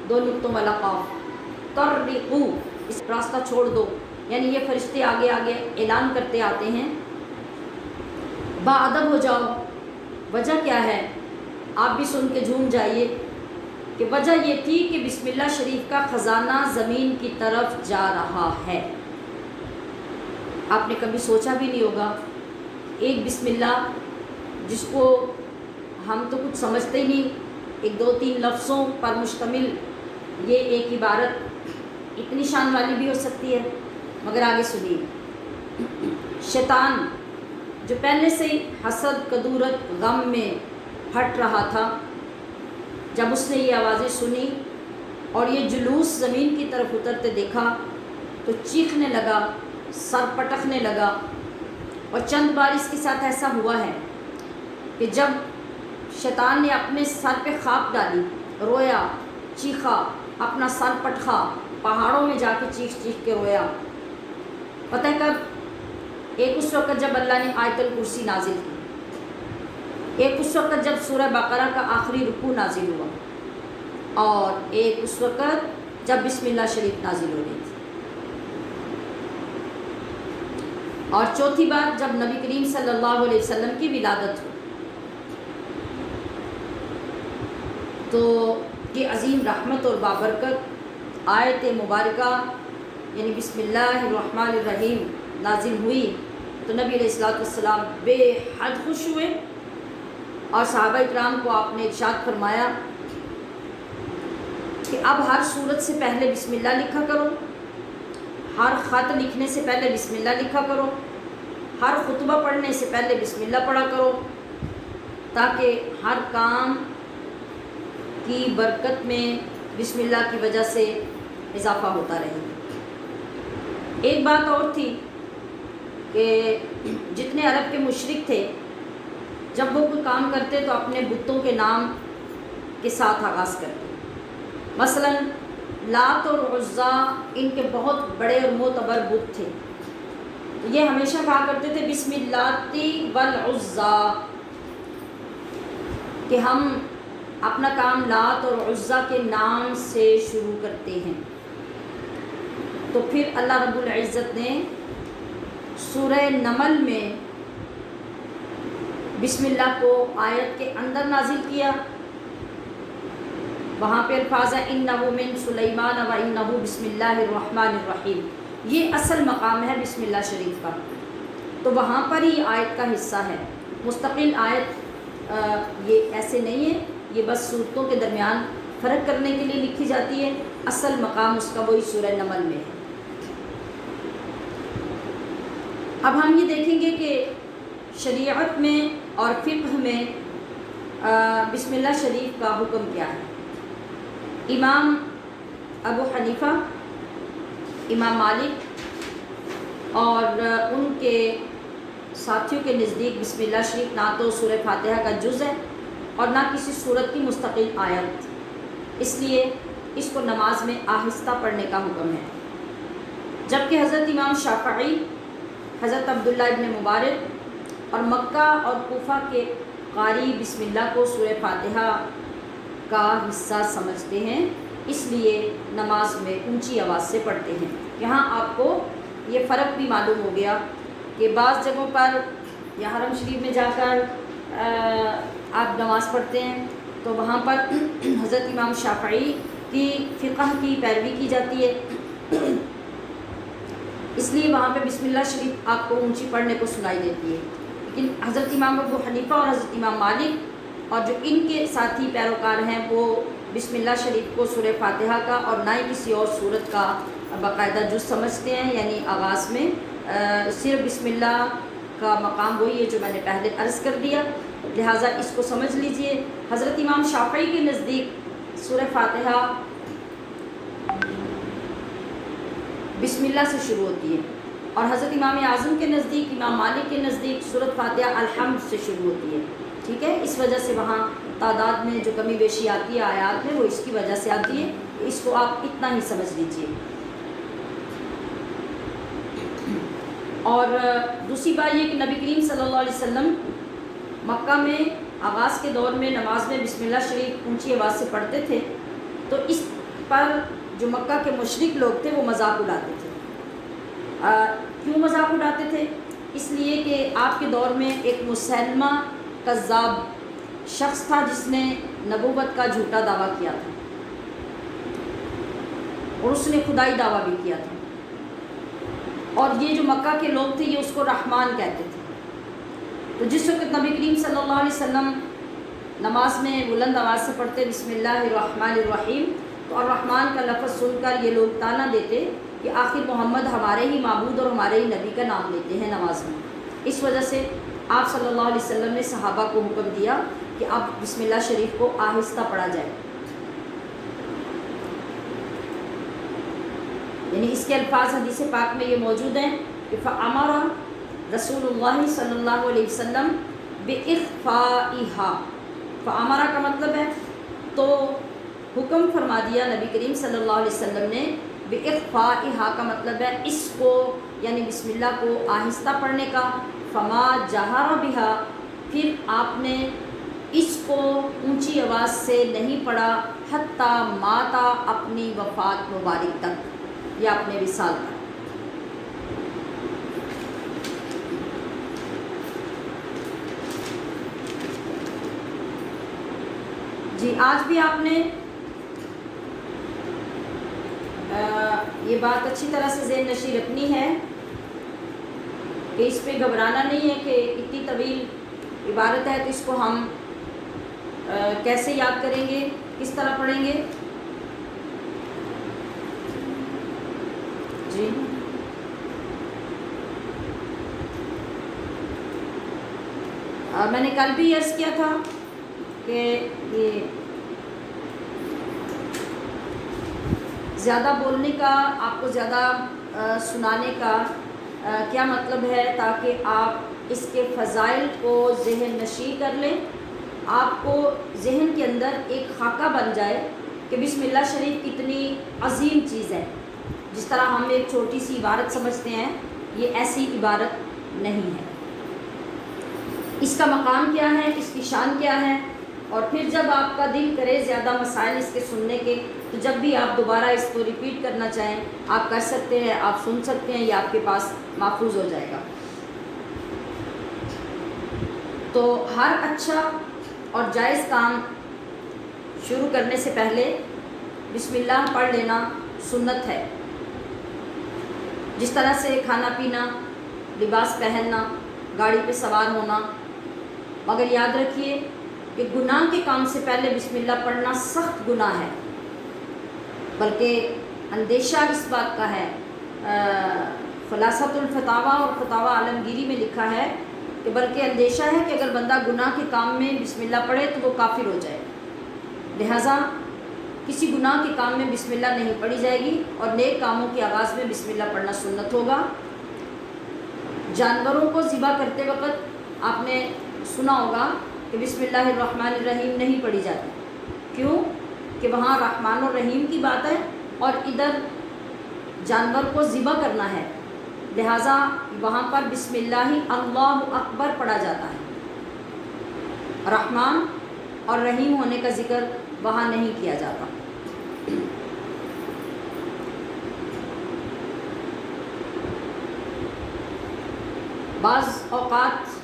2 نقطوں والا قاف، ترقو، اس راستہ چھوڑ دو، یعنی یہ فرشتے آگے آگے اعلان کرتے آتے ہیں، باادب ہو جاؤ۔ وجہ کیا ہے؟ آپ بھی سن کے جھوم جائیے کہ وجہ یہ تھی کہ بسم اللہ شریف کا خزانہ زمین کی طرف جا رہا ہے۔ آپ نے کبھی سوچا بھی نہیں ہوگا ایک بسم اللہ جس کو ہم تو کچھ سمجھتے ہی نہیں، 1-2-3 لفظوں پر مشتمل یہ ایک عبارت اتنی شان والی بھی ہو سکتی ہے، مگر آگے سنیے۔ شیطان جو پہلے سے ہی حسد، کدورت، غم میں ہٹ رہا تھا، جب اس نے یہ آوازیں سنی اور یہ جلوس زمین کی طرف اترتے دیکھا تو چیخنے لگا، سر پٹکنے لگا، اور چند بار اس کے ساتھ ایسا ہوا ہے کہ جب شیطان نے اپنے سر پہ خاک ڈالی، رویا، چیخا، اپنا سر پٹکا، پہاڑوں میں جا کے چیخ چیخ کے رویا۔ پتہ ہے کب؟ ایک اس وقت جب اللہ نے آیت الکرسی نازل کی، ایک اس وقت جب سورہ بقرہ کا آخری رکوع نازل ہوا، اور ایک اس وقت جب بسم اللہ شریف نازل ہو رہی تھی، اور چوتھی بار جب نبی کریم صلی اللہ علیہ وسلم کی ولادت ہوئی۔ تو یہ عظیم رحمت اور بابرکت آیت مبارکہ یعنی بسم اللہ الرحمن الرحیم نازل ہوئی تو نبی علیہ السلام بے حد خوش ہوئے، اور صحابہ اکرام کو آپ نے ارشاد فرمایا کہ اب ہر سورت سے پہلے بسم اللہ لکھا کرو، ہر خط لکھنے سے پہلے بسم اللہ لکھا کرو، ہر خطبہ پڑھنے سے پہلے بسم اللہ پڑھا کرو، تاکہ ہر کام کی برکت میں بسم اللہ کی وجہ سے اضافہ ہوتا رہے۔ ایک بات اور تھی کہ جتنے عرب کے مشرک تھے جب وہ کوئی کام کرتے تو اپنے بتوں کے نام کے ساتھ آغاز کرتے، مثلا لات اور عزا ان کے بہت بڑے اور معتبر بت تھے، تو یہ ہمیشہ کہا کرتے تھے بسم اللہ والعزا، کہ ہم اپنا کام لات اور عزا کے نام سے شروع کرتے ہیں۔ تو پھر اللہ رب العزت نے سورہ نمل میں بسم اللہ کو آیت کے اندر نازل کیا، وہاں پہ الفاظ ہے انہ من سلیمان و انہ بسم اللہ الرحمن الرحیم، یہ اصل مقام ہے بسم اللہ شریف کا، تو وہاں پر ہی آیت کا حصہ ہے، مستقل آیت یہ ایسے نہیں ہے، یہ بس صورتوں کے درمیان فرق کرنے کے لیے لکھی جاتی ہے، اصل مقام اس کا وہی سورہ نمل میں ہے۔ اب ہم یہ دیکھیں گے کہ شریعت میں اور فقہ میں بسم اللہ شریف کا حکم کیا ہے۔ امام ابو حنیفہ، امام مالک اور ان کے ساتھیوں کے نزدیک بسم اللہ شریف نہ تو سورہ فاتحہ کا جز ہے اور نہ کسی سورت کی مستقل آیت، اس لیے اس کو نماز میں آہستہ پڑھنے کا حکم ہے، جبکہ حضرت امام شافعی، حضرت عبداللہ ابن مبارک اور مکہ اور کوفہ کے قاری بسم اللہ کو سورہ فاتحہ کا حصہ سمجھتے ہیں، اس لیے نماز میں اونچی آواز سے پڑھتے ہیں۔ یہاں آپ کو یہ فرق بھی معلوم ہو گیا کہ بعض جگہوں پر یا حرم شریف میں جا کر آپ نماز پڑھتے ہیں تو وہاں پر حضرت امام شافعی کی فقہ کی پیروی کی جاتی ہے، اس لیے وہاں پہ بسم اللہ شریف آپ کو اونچی پڑھنے کو سنائی دیتی ہے، لیکن حضرت امام ابو حنیفہ اور حضرت امام مالک اور جو ان کے ساتھی پیروکار ہیں وہ بسم اللہ شریف کو سورہ فاتحہ کا اور نہ ہی کسی اور سورت کا باقاعدہ جز سمجھتے ہیں، یعنی آغاز میں صرف بسم اللہ کا مقام وہی ہے جو میں نے پہلے عرض کر دیا، لہٰذا اس کو سمجھ لیجئے۔ حضرت امام شافعی کے نزدیک سورہ فاتحہ بسم اللہ سے شروع ہوتی ہے، اور حضرت امام اعظم کے نزدیک، امام مالک کے نزدیک سورۃ فاتحہ الحمد سے شروع ہوتی ہے، ٹھیک ہے۔ اس وجہ سے وہاں تعداد میں جو کمی بیشی آتی ہے آیات میں، وہ اس کی وجہ سے آتی ہے، اس کو آپ اتنا ہی سمجھ لیجئے۔ اور دوسری بات یہ کہ نبی کریم صلی اللہ علیہ وسلم مکہ میں آغاز کے دور میں نماز میں بسم اللہ شریف اونچی آواز سے پڑھتے تھے، تو اس پر جو مکہ کے مشرک لوگ تھے وہ مذاق اڑاتے تھے۔ کیوں مذاق اڑاتے تھے؟ اس لیے کہ آپ کے دور میں ایک مسلمہ کذاب شخص تھا جس نے نبوت کا جھوٹا دعویٰ کیا تھا، اور اس نے خدائی دعویٰ بھی کیا تھا، اور یہ جو مکہ کے لوگ تھے یہ اس کو رحمان کہتے تھے۔ تو جس وقت نبی کریم صلی اللہ علیہ وسلم نماز میں بلند آواز سے پڑھتے بسم اللہ الرحمن الرحیم، تو الرحمن کا لفظ سن کر یہ لوگ طعنہ دیتے کہ آخر محمد ہمارے ہی معبود اور ہمارے ہی نبی کا نام لیتے ہیں نماز میں۔ اس وجہ سے آپ صلی اللہ علیہ وسلم نے صحابہ کو حکم دیا کہ اب بسم اللہ شریف کو آہستہ پڑھا جائے، یعنی اس کے الفاظ حدیث پاک میں یہ موجود ہیں کہ فَأَمَرَ رسول اللہ صلی اللہ علیہ وسلم بِإِخْفَائِهَا، فَأَمَرَ کا مطلب ہے تو حکم فرما دیا نبی کریم صلی اللہ علیہ وسلم نے، بِإِخْفَائِهَا کا مطلب ہے اس کو، یعنی بسم اللہ کو آہستہ پڑھنے کا، فَمَا جَهَرَ بِهَا، پھر آپ نے اس کو اونچی آواز سے نہیں پڑھا، حتیٰ ماتا، اپنی وفات مبارک تک یا اپنے وصال تک۔ جی آج بھی آپ نے یہ بات اچھی طرح سے ذہن نشین رکھنی ہے کہ اس پہ گھبرانا نہیں ہے کہ اتنی طویل عبارت ہے تو اس کو ہم کیسے یاد کریں گے، کس طرح پڑھیں گے۔ جی میں نے کل بھی عرض کیا تھا کہ یہ زیادہ بولنے کا، آپ کو زیادہ سنانے کا کیا مطلب ہے، تاکہ آپ اس کے فضائل کو ذہن نشین کر لیں، آپ کو ذہن کے اندر ایک خاکہ بن جائے کہ بسم اللہ شریف کتنی عظیم چیز ہے۔ جس طرح ہم ایک چھوٹی سی عبارت سمجھتے ہیں، یہ ایسی عبارت نہیں ہے، اس کا مقام کیا ہے، اس کی شان کیا ہے۔ اور پھر جب آپ کا دل کرے زیادہ مسائل اس کے سننے کے، تو جب بھی آپ دوبارہ اس کو ریپیٹ کرنا چاہیں آپ کر سکتے ہیں، آپ سن سکتے ہیں، یہ آپ کے پاس محفوظ ہو جائے گا۔ تو ہر اچھا اور جائز کام شروع کرنے سے پہلے بسم اللہ پڑھ لینا سنت ہے، جس طرح سے کھانا پینا، لباس پہننا، گاڑی پہ سوار ہونا۔ مگر یاد رکھیے کہ گناہ کے کام سے پہلے بسم اللہ پڑھنا سخت گناہ ہے، بلکہ اندیشہ اس بات کا ہے، خلاصۃ الفتاویٰ اور فتاویٰ عالمگیری میں لکھا ہے کہ بلکہ اندیشہ ہے کہ اگر بندہ گناہ کے کام میں بسم اللہ پڑھے تو وہ کافر ہو جائے، لہٰذا کسی گناہ کے کام میں بسم اللہ نہیں پڑھی جائے گی، اور نیک کاموں کے آغاز میں بسم اللہ پڑھنا سنت ہوگا۔ جانوروں کو ذبح کرتے وقت آپ نے سنا ہوگا کہ بسم اللہ الرحمن الرحیم نہیں پڑھی جاتی، کیوں کہ وہاں رحمان اور رحیم کی بات ہے اور ادھر جانور کو ذبح کرنا ہے، لہٰذا وہاں پر بسم اللہ اللہ اکبر پڑھا جاتا ہے، رحمان اور رحیم ہونے کا ذکر وہاں نہیں کیا جاتا۔ بعض اوقات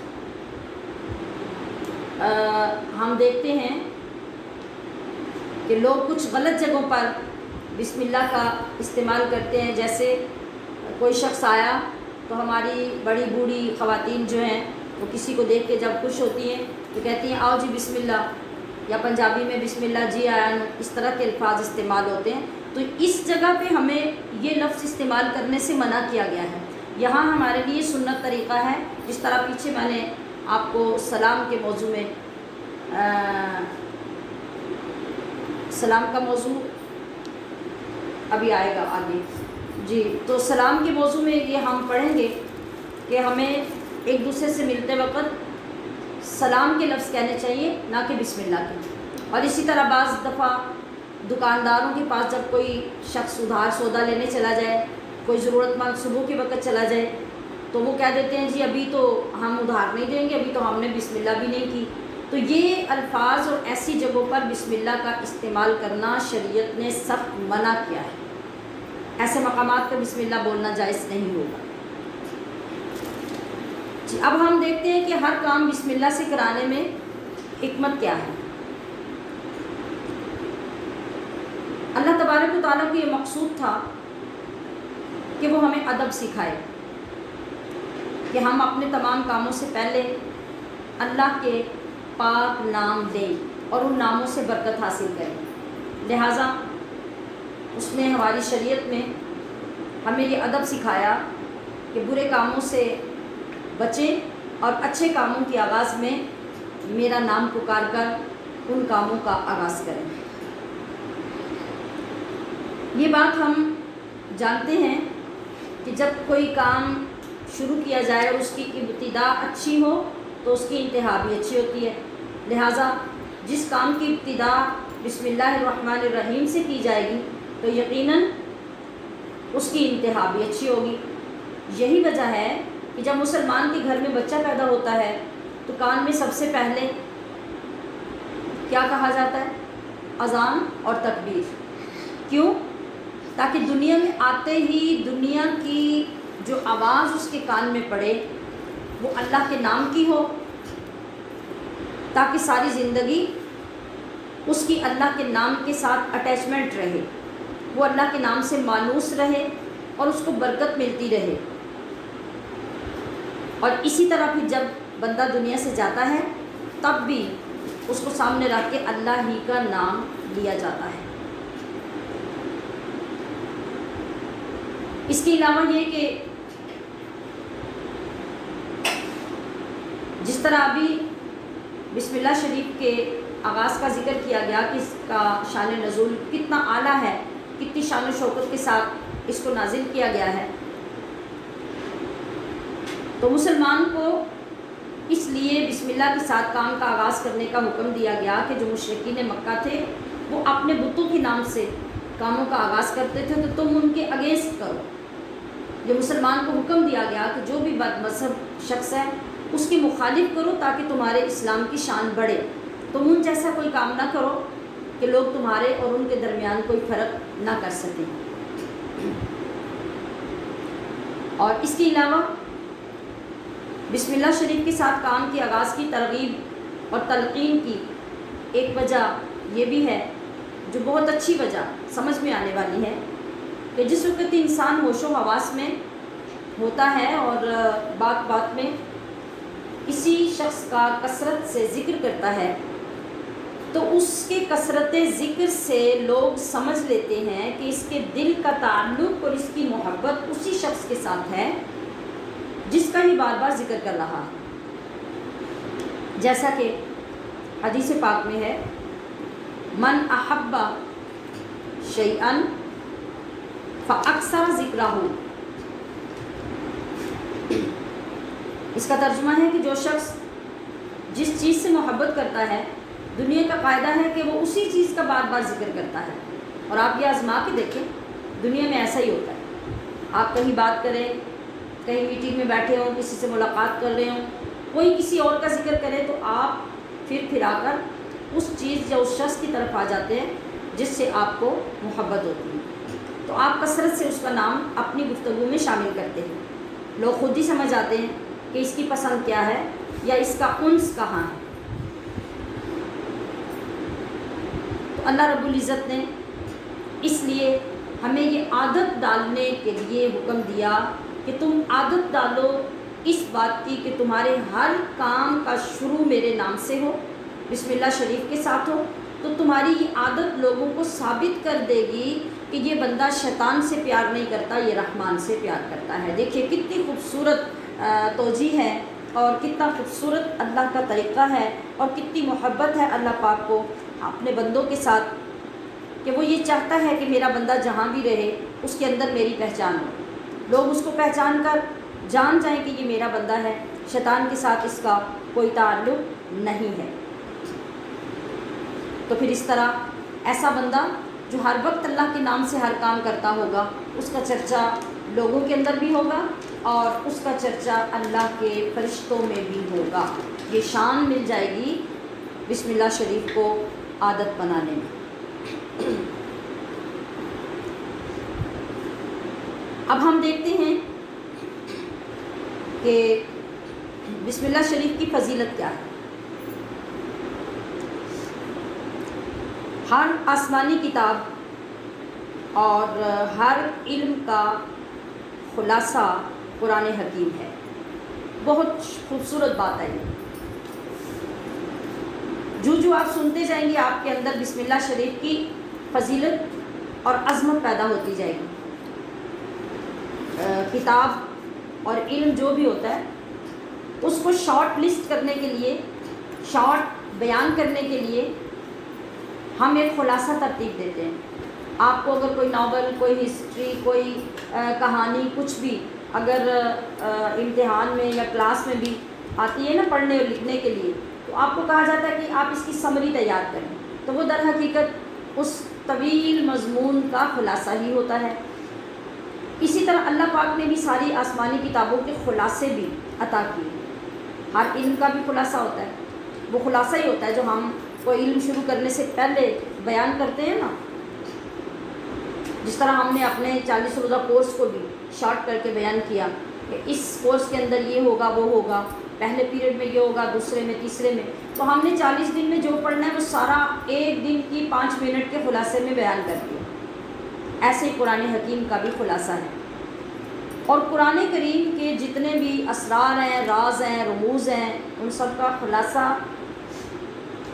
ہم دیکھتے ہیں کہ لوگ کچھ غلط جگہوں پر بسم اللہ کا استعمال کرتے ہیں، جیسے کوئی شخص آیا تو ہماری بڑی بوڑھی خواتین جو ہیں وہ کسی کو دیکھ کے جب خوش ہوتی ہیں تو کہتی ہیں آؤ جی بسم اللہ، یا پنجابی میں بسم اللہ جی آیا، اس طرح کے الفاظ استعمال ہوتے ہیں۔ تو اس جگہ پہ ہمیں یہ لفظ استعمال کرنے سے منع کیا گیا ہے۔ یہاں ہمارے لیے سنت طریقہ ہے، جس طرح پیچھے میں نے آپ کو سلام کے موضوع میں سلام کا موضوع ابھی آئے گا آگے، جی تو سلام کے موضوع میں یہ ہم پڑھیں گے کہ ہمیں ایک دوسرے سے ملتے وقت سلام کے لفظ کہنے چاہیے، نہ کہ بسم اللہ کے۔ اور اسی طرح بعض دفعہ دکانداروں کے پاس جب کوئی شخص ادھار سودا لینے چلا جائے، کوئی ضرورت مند صبح کے وقت چلا جائے، تو وہ کہہ دیتے ہیں جی ابھی تو ہم ادھار نہیں دیں گے، ابھی تو ہم نے بسم اللہ بھی نہیں کی۔ تو یہ الفاظ اور ایسی جگہوں پر بسم اللہ کا استعمال کرنا شریعت نے سخت منع کیا ہے۔ ایسے مقامات پر بسم اللہ بولنا جائز نہیں ہوگا۔ جی اب ہم دیکھتے ہیں کہ ہر کام بسم اللہ سے کرانے میں حکمت کیا ہے۔ اللہ تبارک و تعالیٰ کو یہ مقصود تھا کہ وہ ہمیں ادب سکھائے، کہ ہم اپنے تمام کاموں سے پہلے اللہ کے پاک نام لیں اور ان ناموں سے برکت حاصل کریں۔ لہٰذا اس نے ہماری شریعت میں ہمیں یہ ادب سکھایا کہ برے کاموں سے بچیں اور اچھے کاموں کے آغاز میں میرا نام پکار کر ان کاموں کا آغاز کریں۔ یہ بات ہم جانتے ہیں کہ جب کوئی کام شروع کیا جائے اور اس کی ابتدا اچھی ہو تو اس کی انتہا بھی اچھی ہوتی ہے۔ لہٰذا جس کام کی ابتدا بسم اللہ الرحمن الرحیم سے کی جائے گی تو یقیناً اس کی انتہا بھی اچھی ہوگی۔ یہی وجہ ہے کہ جب مسلمان کے گھر میں بچہ پیدا ہوتا ہے تو کان میں سب سے پہلے کیا کہا جاتا ہے؟ اذان اور تکبیر۔ کیوں؟ تاکہ دنیا میں آتے ہی دنیا کی جو آواز اس کے کان میں پڑے وہ اللہ کے نام کی ہو، تاکہ ساری زندگی اس کی اللہ کے نام کے ساتھ اٹیچمنٹ رہے، وہ اللہ کے نام سے مانوس رہے اور اس کو برکت ملتی رہے۔ اور اسی طرح پھر جب بندہ دنیا سے جاتا ہے تب بھی اس کو سامنے رکھ کے اللہ ہی کا نام لیا جاتا ہے۔ اس کے علاوہ یہ کہ جس طرح ابھی بسم اللہ شریف کے آغاز کا ذکر کیا گیا کہ اس کا شان نزول کتنا اعلیٰ ہے، کتنی شان و شوکت کے ساتھ اس کو نازل کیا گیا ہے، تو مسلمان کو اس لیے بسم اللہ کے ساتھ کام کا آغاز کرنے کا حکم دیا گیا کہ جو مشرکین مکہ تھے وہ اپنے بتوں کے نام سے کاموں کا آغاز کرتے تھے، تو تم ان کے اگینسٹ کرو۔ یہ مسلمان کو حکم دیا گیا کہ جو بھی بد مذہب شخص ہے اس کی مخالف کرو تاکہ تمہارے اسلام کی شان بڑھے۔ تم ان جیسا کوئی کام نہ کرو کہ لوگ تمہارے اور ان کے درمیان کوئی فرق نہ کر سکیں۔ اور اس کے علاوہ بسم اللہ شریف کے ساتھ کام کے آغاز کی ترغیب اور تلقین کی ایک وجہ یہ بھی ہے جو بہت اچھی وجہ سمجھ میں آنے والی ہے کہ جس وقت انسان ہوش و حواس میں ہوتا ہے اور بات بات میں کسی شخص کا کثرت سے ذکر کرتا ہے تو اس کے کثرت ذکر سے لوگ سمجھ لیتے ہیں کہ اس کے دل کا تعلق اور اس کی محبت اسی شخص کے ساتھ ہے جس کا ہی بار بار ذکر کر رہا ہے۔ جیسا کہ حدیث پاک میں ہے، من احب شیئا فاکثر ذکرہ، اس کا ترجمہ ہے کہ جو شخص جس چیز سے محبت کرتا ہے، دنیا کا قاعدہ ہے کہ وہ اسی چیز کا بار بار ذکر کرتا ہے۔ اور آپ یہ آزما کے دیکھیں، دنیا میں ایسا ہی ہوتا ہے۔ آپ کہیں بات کریں، کہیں میٹنگ میں بیٹھے ہوں، کسی سے ملاقات کر رہے ہوں، کوئی کسی اور کا ذکر کرے تو آپ پھر آ کر اس چیز یا اس شخص کی طرف آ جاتے ہیں جس سے آپ کو محبت ہوتی ہے، تو آپ کثرت سے اس کا نام اپنی گفتگو میں شامل کرتے ہیں۔ لوگ خود ہی سمجھ آتے ہیں کہ اس کی پسند کیا ہے یا اس کا انس کہاں ہے۔ تو اللہ رب العزت نے اس لیے ہمیں یہ عادت ڈالنے کے لیے حکم دیا کہ تم عادت ڈالو اس بات کی کہ تمہارے ہر کام کا شروع میرے نام سے ہو، بسم اللہ شریف کے ساتھ ہو، تو تمہاری یہ عادت لوگوں کو ثابت کر دے گی کہ یہ بندہ شیطان سے پیار نہیں کرتا، یہ رحمان سے پیار کرتا ہے۔ دیکھیے کتنی خوبصورت توجیہ ہے اور کتنا خوبصورت اللہ کا طریقہ ہے اور کتنی محبت ہے اللہ پاک کو اپنے بندوں کے ساتھ کہ وہ یہ چاہتا ہے کہ میرا بندہ جہاں بھی رہے اس کے اندر میری پہچان ہو، لوگ اس کو پہچان کر جان جائیں کہ یہ میرا بندہ ہے، شیطان کے ساتھ اس کا کوئی تعلق نہیں ہے۔ تو پھر اس طرح ایسا بندہ جو ہر وقت اللہ کے نام سے ہر کام کرتا ہوگا، اس کا چرچا لوگوں کے اندر بھی ہوگا اور اس کا چرچا اللہ کے فرشتوں میں بھی ہوگا۔ یہ شان مل جائے گی بسم اللہ شریف کو عادت بنانے میں۔ اب ہم دیکھتے ہیں کہ بسم اللہ شریف کی فضیلت کیا ہے۔ ہر آسمانی کتاب اور ہر علم کا خلاصہ قرآن حکیم ہے۔ بہت خوبصورت بات ہے یہ۔ جو آپ سنتے جائیں گے آپ کے اندر بسم اللہ شریف کی فضیلت اور عظمت پیدا ہوتی جائے گی۔ کتاب اور علم جو بھی ہوتا ہے اس کو شارٹ لسٹ کرنے کے لیے، شارٹ بیان کرنے کے لیے ہم ایک خلاصہ ترتیب دیتے ہیں۔ آپ کو اگر کوئی ناول، کوئی ہسٹری، کوئی کہانی، کچھ بھی اگر امتحان میں یا کلاس میں بھی آتی ہے نا پڑھنے اور لکھنے کے لیے، تو آپ کو کہا جاتا ہے کہ آپ اس کی سمری تیار کریں، تو وہ در حقیقت اس طویل مضمون کا خلاصہ ہی ہوتا ہے۔ اسی طرح اللہ پاک نے بھی ساری آسمانی کتابوں کے خلاصے بھی عطا کیے۔ ہر علم کا بھی خلاصہ ہوتا ہے، وہ خلاصہ ہی ہوتا ہے جو ہم کوئی علم شروع کرنے سے پہلے بیان کرتے ہیں نا۔ جس طرح ہم نے اپنے 40 روزہ کورس کو بھی شارٹ کر کے بیان کیا کہ اس کورس کے اندر یہ ہوگا، وہ ہوگا، پہلے پیریڈ میں یہ ہوگا، دوسرے میں، تیسرے میں، تو ہم نے 40 دن میں جو پڑھنا ہے وہ سارا ایک دن کی 5 منٹ کے خلاصے میں بیان کر دیا۔ ایسے ہی قرآن حکیم کا بھی خلاصہ ہے۔ اور قرآن کریم کے جتنے بھی اسرار ہیں، راز ہیں، رموز ہیں، ان سب کا خلاصہ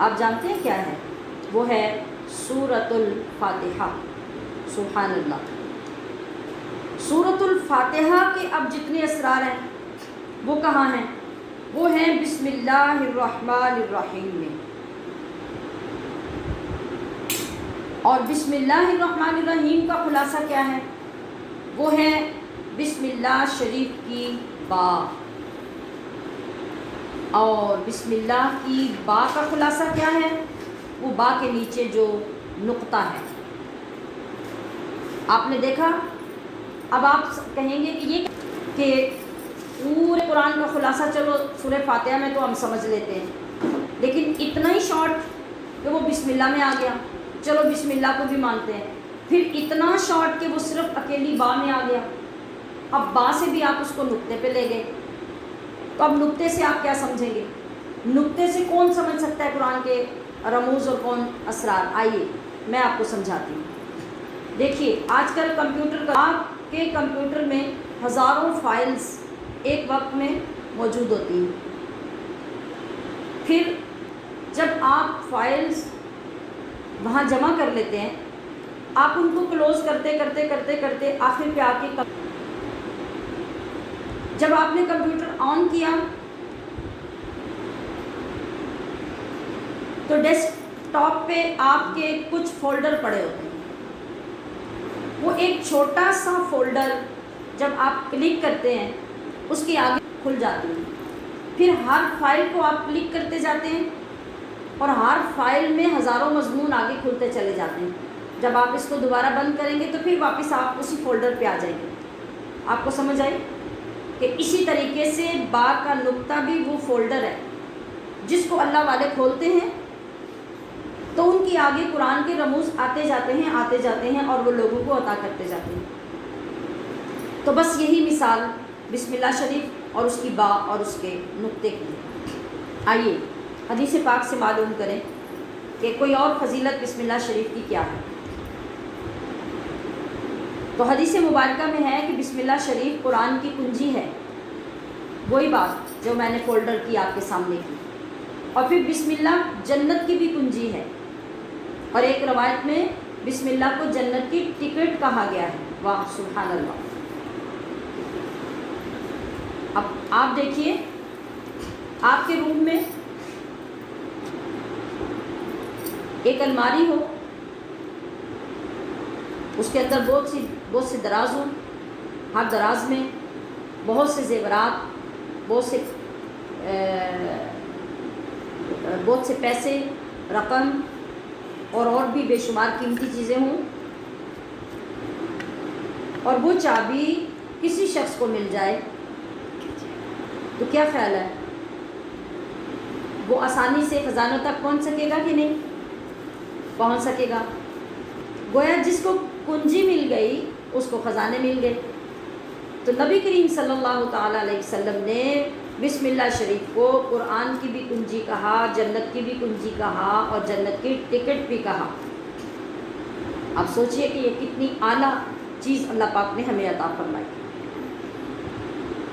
آپ جانتے ہیں کیا ہے؟ وہ ہے سورۃ الفاتحہ۔ سبحان اللہ۔ سورۃ الفاتحہ کے اب جتنے اسرار ہیں وہ کہاں ہیں؟ وہ ہیں بسم اللہ الرحمن الرحیم میں۔ اور بسم اللہ الرحمن الرحیم کا خلاصہ کیا ہے؟ وہ ہے بسم اللہ شریف کی با، اور بسم اللہ کی با کا خلاصہ کیا ہے؟ وہ با کے نیچے جو نقطہ ہے۔ آپ نے دیکھا، اب آپ کہیں گے کہ یہ کہ پورے قرآن کا خلاصہ چلو سورہ فاتحہ میں تو ہم سمجھ لیتے ہیں، لیکن اتنا ہی شارٹ کہ وہ بسم اللہ میں آ گیا، چلو بسم اللہ کو بھی مانتے ہیں، پھر اتنا شارٹ کہ وہ صرف اکیلی با میں آ گیا، اب با سے بھی آپ اس کو نقطے پہ لے گئے، تو اب نقطے سے آپ کیا سمجھیں گے؟ نقطے سے کون سمجھ سکتا ہے قرآن کے رموز اور کون اسرار؟ آئیے میں آپ کو سمجھاتی ہوں۔ دیکھیے آج کل کمپیوٹر کا، آپ کے کمپیوٹر میں ہزاروں فائلز ایک وقت میں موجود ہوتی ہیں، پھر جب آپ فائلز وہاں جمع کر لیتے ہیں، آپ ان کو کلوز کرتے کرتے کرتے کرتے آخر پہ آپ کے جب آپ نے کمپیوٹر آن کیا تو ڈیسک ٹاپ پہ آپ کے کچھ فولڈر پڑے ہوتے ہیں، وہ ایک چھوٹا سا فولڈر جب آپ کلک کرتے ہیں اس کی آگے کھل جاتی ہے، پھر ہر فائل کو آپ کلک کرتے جاتے ہیں اور ہر فائل میں ہزاروں مضمون آگے کھلتے چلے جاتے ہیں۔ جب آپ اس کو دوبارہ بند کریں گے تو پھر واپس آپ اسی فولڈر پہ آ جائیں گے۔ آپ کو سمجھ آئی کہ اسی طریقے سے با کا نقطہ بھی وہ فولڈر ہے جس کو اللہ والے کھولتے ہیں تو ان کی آگے قرآن کے رموز آتے جاتے ہیں اور وہ لوگوں کو عطا کرتے جاتے ہیں۔ تو بس یہی مثال بسم اللہ شریف اور اس کی با اور اس کے نقطے کی ہے۔ آئیے حدیث پاک سے معلوم کریں کہ کوئی اور فضیلت بسم اللہ شریف کی کیا ہے۔ تو حدیث مبارکہ میں ہے کہ بسم اللہ شریف قرآن کی کنجی ہے، وہی بات جو میں نے فولڈر کی آپ کے سامنے کی، اور پھر بسم اللہ جنت کی بھی کنجی ہے، اور ایک روایت میں بسم اللہ کو جنت کی ٹکٹ کہا گیا ہے۔ واہ سبحان اللہ۔ اب آپ دیکھیے آپ کے روم میں ایک الماری ہو اس کے اندر بہت سے دراز ہوں، ہر دراز میں بہت سے زیورات، بہت سے پیسے، رقم اور بھی بے شمار قیمتی چیزیں ہوں، اور وہ چابی کسی شخص کو مل جائے تو کیا خیال ہے؟ وہ آسانی سے خزانوں تک پہنچ سکے گا کہ نہیں پہنچ سکے گا؟ گویا جس کو کنجی مل گئی اس کو خزانے مل گئے۔ تو نبی کریم صلی اللہ تعالیٰ علیہ وسلم نے بسم اللہ شریف کو قرآن کی بھی کنجی کہا، جنت کی بھی کنجی کہا، اور جنت کی ٹکٹ بھی کہا۔ آپ سوچئے کہ یہ کتنی اعلیٰ چیز اللہ پاک نے ہمیں عطا فرمائی۔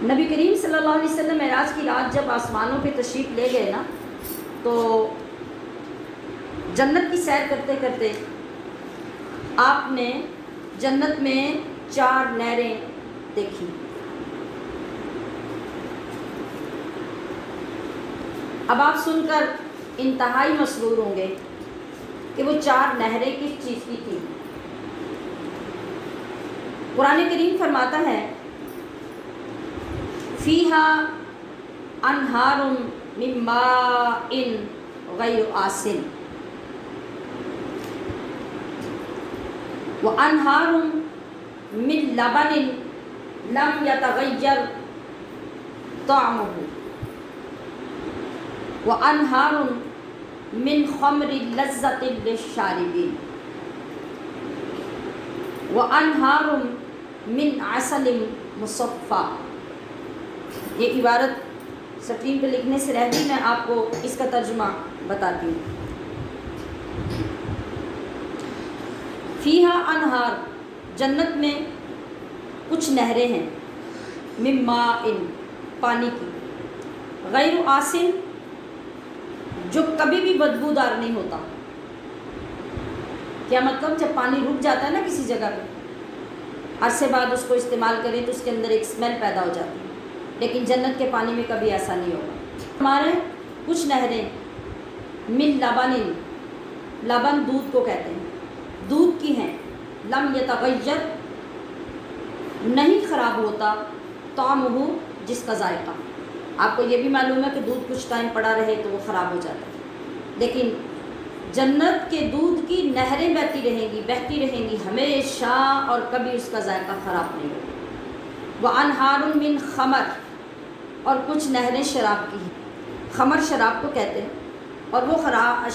نبی کریم صلی اللہ علیہ وسلم معراج کی رات جب آسمانوں پہ تشریف لے گئے نا، تو جنت کی سیر کرتے کرتے آپ نے جنت میں 4 نہریں دیکھی۔ اب آپ سن کر انتہائی مسرور ہوں گے کہ وہ 4 نہریں کس چیز کی تھیں۔ قرآن کریم فرماتا ہے فیہا انہار من ماء غیر آسن وانہار من لبن لم یتغیر طعمہ وانہار من خمر لذۃ للشاربین وانہار من عسل مصفی۔ یہ عبارت سکرین پہ لکھنے سے رہ گئی، میں آپ کو اس کا ترجمہ بتاتی ہوں۔ فیہا انہار، جنت میں کچھ نہریں ہیں، من ماء، پانی کی، غیر آسن، جو کبھی بھی بدبودار نہیں ہوتا۔ کیا مطلب؟ جب پانی رک جاتا ہے نا کسی جگہ پہ، عرصے بعد اس کو استعمال کریں تو اس کے اندر ایک اسمیل پیدا ہو جاتی ہے، لیکن جنت کے پانی میں کبھی ایسا نہیں ہوگا۔ ہمارے کچھ نہریں من لبن، لبن دودھ کو کہتے ہیں، دودھ کی ہیں، لم یتغیر، نہیں خراب ہوتا، طعمہ، جس کا ذائقہ۔ آپ کو یہ بھی معلوم ہے کہ دودھ کچھ ٹائم پڑا رہے تو وہ خراب ہو جاتا ہے، لیکن جنت کے دودھ کی نہریں بہتی رہیں گی ہمیشہ، اور کبھی اس کا ذائقہ خراب نہیں ہوگا۔ وانہار من خمر، اور کچھ نہریں شراب کی ہیں۔ خمر شراب کو کہتے ہیں، اور وہ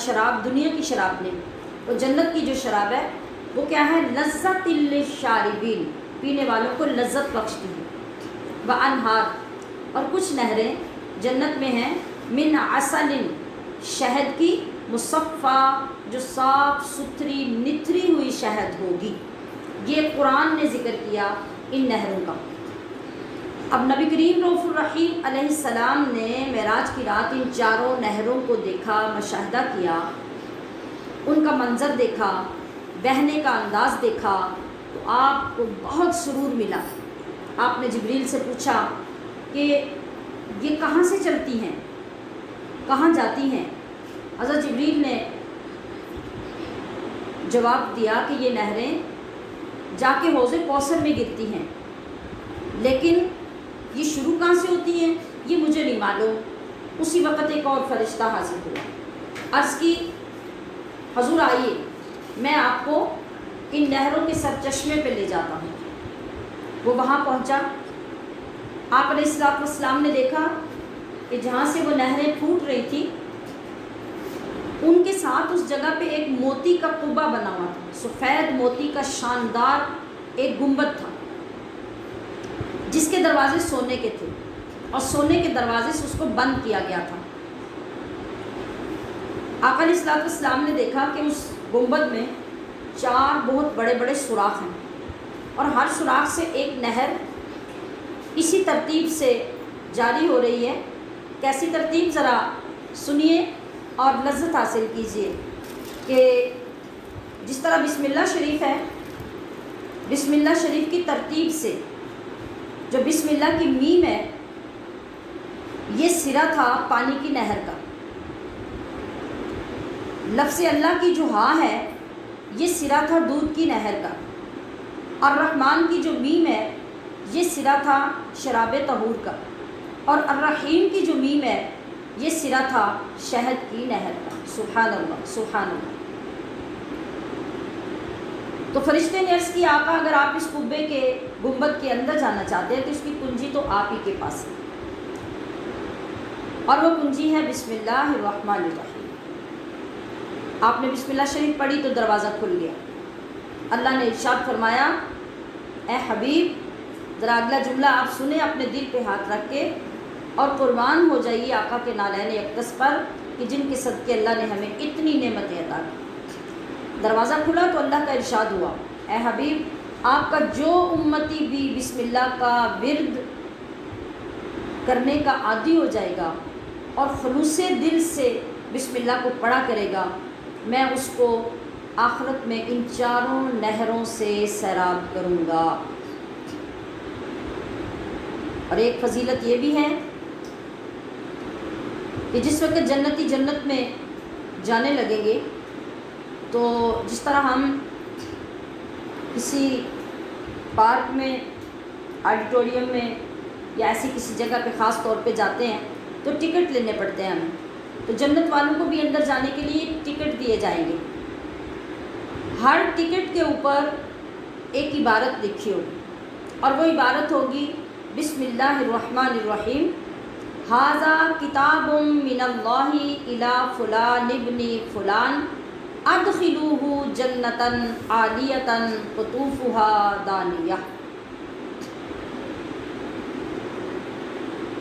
شراب دنیا کی شراب نہیں، وہ جنت کی جو شراب ہے وہ کیا ہے؟ لذت للشاربین، پینے والوں کو لذت بخشتی ہے۔ وانہار، اور کچھ نہریں جنت میں ہیں، من عسل، شہد کی، مصفی، جو صاف ستھری نتھری ہوئی شہد ہوگی۔ یہ قرآن نے ذکر کیا ان نہروں کا۔ اب نبی کریم رؤوف الرحیم علیہ السلام نے معراج کی رات ان 4 نہروں کو دیکھا، مشاہدہ کیا، ان کا منظر دیکھا، بہنے کا انداز دیکھا، تو آپ کو بہت سرور ملا۔ آپ نے جبریل سے پوچھا کہ یہ کہاں سے چلتی ہیں، کہاں جاتی ہیں؟ حضرت جبریل نے جواب دیا کہ یہ نہریں جا کے حوض کوثر میں گرتی ہیں، لیکن یہ شروع کہاں سے ہوتی ہیں یہ مجھے نہیں معلوم۔ اسی وقت ایک اور فرشتہ حاضر ہوا، عرض کی حضور آئیے، میں آپ کو ان نہروں کے سرچشمے پہ لے جاتا ہوں۔ وہ وہاں پہنچا، آپ علیہ الصلوۃ والسلام نے دیکھا کہ جہاں سے وہ نہریں پھوٹ رہی تھی ان کے ساتھ اس جگہ پہ ایک موتی کا قبہ بنا ہوا تھا، سفید موتی کا شاندار ایک گنبد تھا، جس کے دروازے سونے کے تھے، اور سونے کے دروازے سے اس کو بند کیا گیا تھا۔ آقا علیہ الصلوۃ والسلام نے دیکھا کہ اس گنبد میں 4 بہت بڑے بڑے سوراخ ہیں، اور ہر سوراخ سے ایک نہر اسی ترتیب سے جاری ہو رہی ہے۔ کیسی ترتیب؟ ذرا سنیے اور لذت حاصل کیجیے کہ جس طرح بسم اللہ شریف ہے، بسم اللہ شریف کی ترتیب سے جو بسم اللہ کی میم ہے، یہ سرا تھا پانی کی نہر کا، لفظ اللہ کی جو ہاں ہے یہ سرا تھا دودھ کی نہر کا، الرحمن کی جو میم ہے یہ سرا تھا شراب طہور کا، اور الرحیم کی جو میم ہے یہ سرا تھا شہد کی نہر کا۔ سبحان اللہ سبحان اللہ۔ تو فرشتے نے عرض کیا آقا اگر آپ اس قبے کے گنبد کے اندر جانا چاہتے ہیں تو اس کی کنجی تو آپ ہی کے پاس ہے، اور وہ کنجی ہے بسم اللہ الرحمن الرحیم۔ آپ نے بسم اللہ شریف پڑھی تو دروازہ کھل گیا۔ اللہ نے ارشاد فرمایا اے حبیب ذرا اگلا جملہ آپ سنیں اپنے دل پہ ہاتھ رکھ کے، اور قربان ہو جائیے آقا کے نالین اقدس پر کہ جن کے صدقے اللہ نے ہمیں اتنی نعمتیں عطا کی۔ دروازہ کھلا تو اللہ کا ارشاد ہوا اے حبیب آپ کا جو امتی بھی بسم اللہ کا ورد کرنے کا عادی ہو جائے گا اور خلوص دل سے بسم اللہ کو پڑھا کرے گا، میں اس کو آخرت میں ان چاروں نہروں سے سیراب کروں گا۔ اور ایک فضیلت یہ بھی ہے کہ جس وقت جنتی جنت میں جانے لگیں گے تو جس طرح ہم کسی پارک میں، آڈیٹوریم میں یا ایسی کسی جگہ پہ خاص طور پہ جاتے ہیں تو ٹکٹ لینے پڑتے ہیں ہمیں، تو جنت والوں کو بھی اندر جانے کے لیے ٹکٹ دیے جائیں گے۔ ہر ٹکٹ کے اوپر ایک عبارت لکھی ہوگی، اور وہ عبارت ہوگی بسم اللہ الرحمن الرحیم ھذا کتاب من اللہ الی فلان ابن فلان ادخلوہ جنتا عالیتا قطوفها دانیہ۔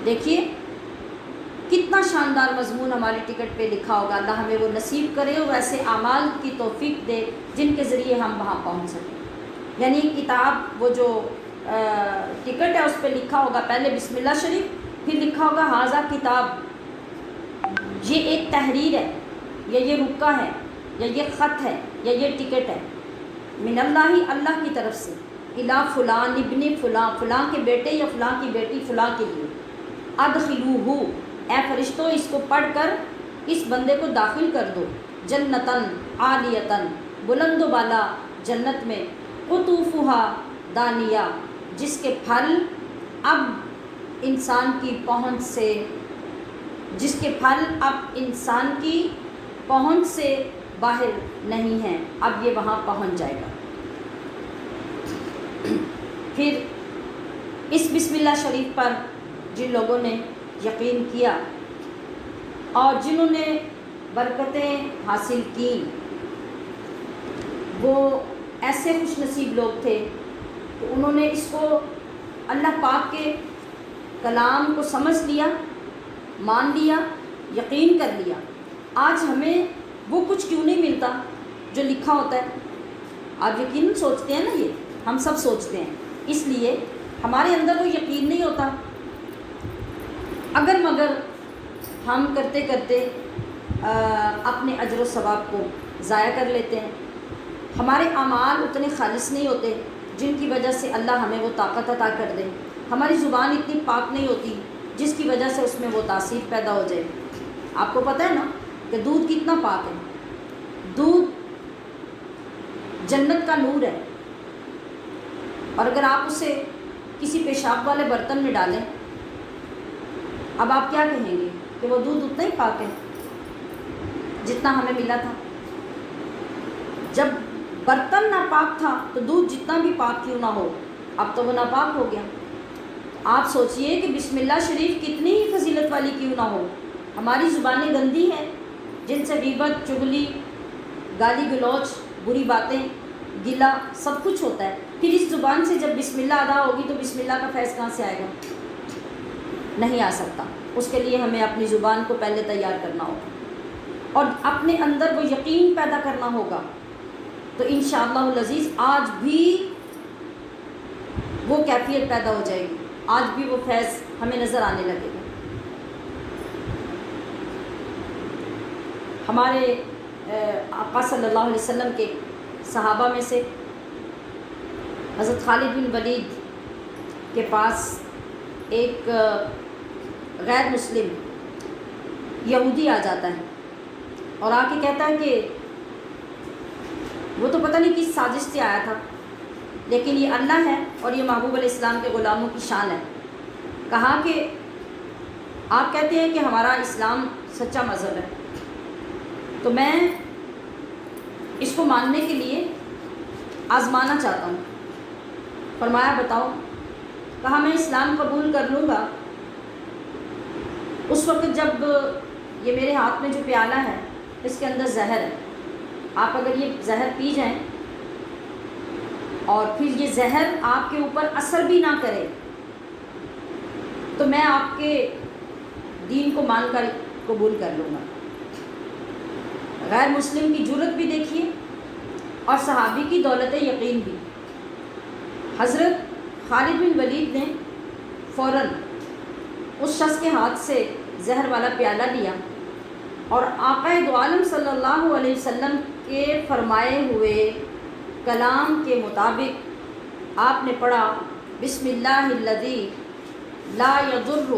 دیکھیے کتنا شاندار مضمون ہماری ٹکٹ پہ لکھا ہوگا۔ اللہ ہمیں وہ نصیب کرے اور ایسے اعمال کی توفیق دے جن کے ذریعے ہم وہاں پہنچ سکیں۔ یعنی کتاب وہ جو ٹکٹ ہے اس پہ لکھا ہوگا پہلے بسم اللہ شریف، پھر لکھا ہوگا ھذا کتاب، یہ ایک تحریر ہے یا یہ رکا ہے یا یہ خط ہے یا یہ ٹکٹ ہے، من اللہ اللہ کی طرف سے، الی فلان ابن فلاں فلاں کے بیٹے یا فلاں کی بیٹی فلاں کے لیے، ادخلوہ اے فرشتوں اس کو پڑھ کر اس بندے کو داخل کر دو، جنتاً عالیتاً بلند و بالا جنت میں، قطوفها دانیہ جس کے پھل اب انسان کی پہنچ سے، جس کے پھل اب انسان کی پہنچ سے باہر نہیں ہیں، اب یہ وہاں پہنچ جائے گا۔ پھر اس بسم اللہ شریف پر جن لوگوں نے یقین کیا اور جنہوں نے برکتیں حاصل کی وہ ایسے خوش نصیب لوگ تھے کہ انہوں نے اس کو اللہ پاک کے کلام کو سمجھ لیا، مان لیا، یقین کر لیا۔ آج ہمیں وہ کچھ کیوں نہیں ملتا جو لکھا ہوتا ہے؟ آپ یقین سوچتے ہیں نا، یہ ہم سب سوچتے ہیں، اس لیے ہمارے اندر وہ یقین نہیں ہوتا۔ اگر مگر ہم کرتے کرتے اپنے اجر و ثواب کو ضائع کر لیتے ہیں، ہمارے اعمال اتنے خالص نہیں ہوتے جن کی وجہ سے اللہ ہمیں وہ طاقت عطا کر دے، ہماری زبان اتنی پاک نہیں ہوتی جس کی وجہ سے اس میں وہ تاثیر پیدا ہو جائے۔ آپ کو پتہ ہے نا کہ دودھ کتنا پاک ہے، دودھ جنت کا نور ہے، اور اگر آپ اسے کسی پیشاب والے برتن میں ڈالیں، اب آپ کیا کہیں گے کہ وہ دودھ اتنا ہی پاک ہے جتنا ہمیں ملا تھا؟ جب برتن ناپاک تھا تو دودھ جتنا بھی پاک کیوں نہ ہو اب تو وہ ناپاک ہو گیا۔ آپ سوچئے کہ بسم اللہ شریف کتنی ہی فضیلت والی کیوں نہ ہو، ہماری زبانیں گندی ہیں جن سے غیبت، چغلی، گالی گلوچ، بری باتیں، گلا سب کچھ ہوتا ہے، پھر اس زبان سے جب بسم اللہ ادا ہوگی تو بسم اللہ کا فیض کہاں سے آئے گا؟ نہیں آ سکتا۔ اس کے لیے ہمیں اپنی زبان کو پہلے تیار کرنا ہوگا اور اپنے اندر وہ یقین پیدا کرنا ہوگا، تو انشاءاللہ العزیز آج بھی وہ کیفیت پیدا ہو جائے گی، آج بھی وہ فیض ہمیں نظر آنے لگے گا۔ ہمارے آقا صلی اللہ علیہ وسلم کے صحابہ میں سے حضرت خالد بن ولید کے پاس ایک غیر مسلم یہودی آ جاتا ہے اور آ کے کہتا ہے کہ وہ تو پتہ نہیں کس سازش سے آیا تھا لیکن یہ اللہ ہے اور یہ محبوب علیہ السلام کے غلاموں کی شان ہے۔ کہا کہ آپ کہتے ہیں کہ ہمارا اسلام سچا مذہب ہے، تو میں اس کو ماننے کے لیے آزمانا چاہتا ہوں۔ فرمایا بتاؤ؟ کہا میں اسلام قبول کر لوں گا اس وقت جب یہ میرے ہاتھ میں جو پیالہ ہے اس کے اندر زہر ہے، آپ اگر یہ زہر پی جائیں اور پھر یہ زہر آپ کے اوپر اثر بھی نہ کرے تو میں آپ کے دین کو مان کر قبول کر لوں گا۔ غیر مسلم کی جرت بھی دیکھیے اور صحابی کی دولت یقین بھی۔ حضرت خالد بن ولید نے فوراً اس شخص کے ہاتھ سے زہر والا پیالہ لیا اور آقا دو عالم صلی اللہ علیہ وسلم کے فرمائے ہوئے کلام کے مطابق آپ نے پڑھا بسم اللہ الذی لا یضر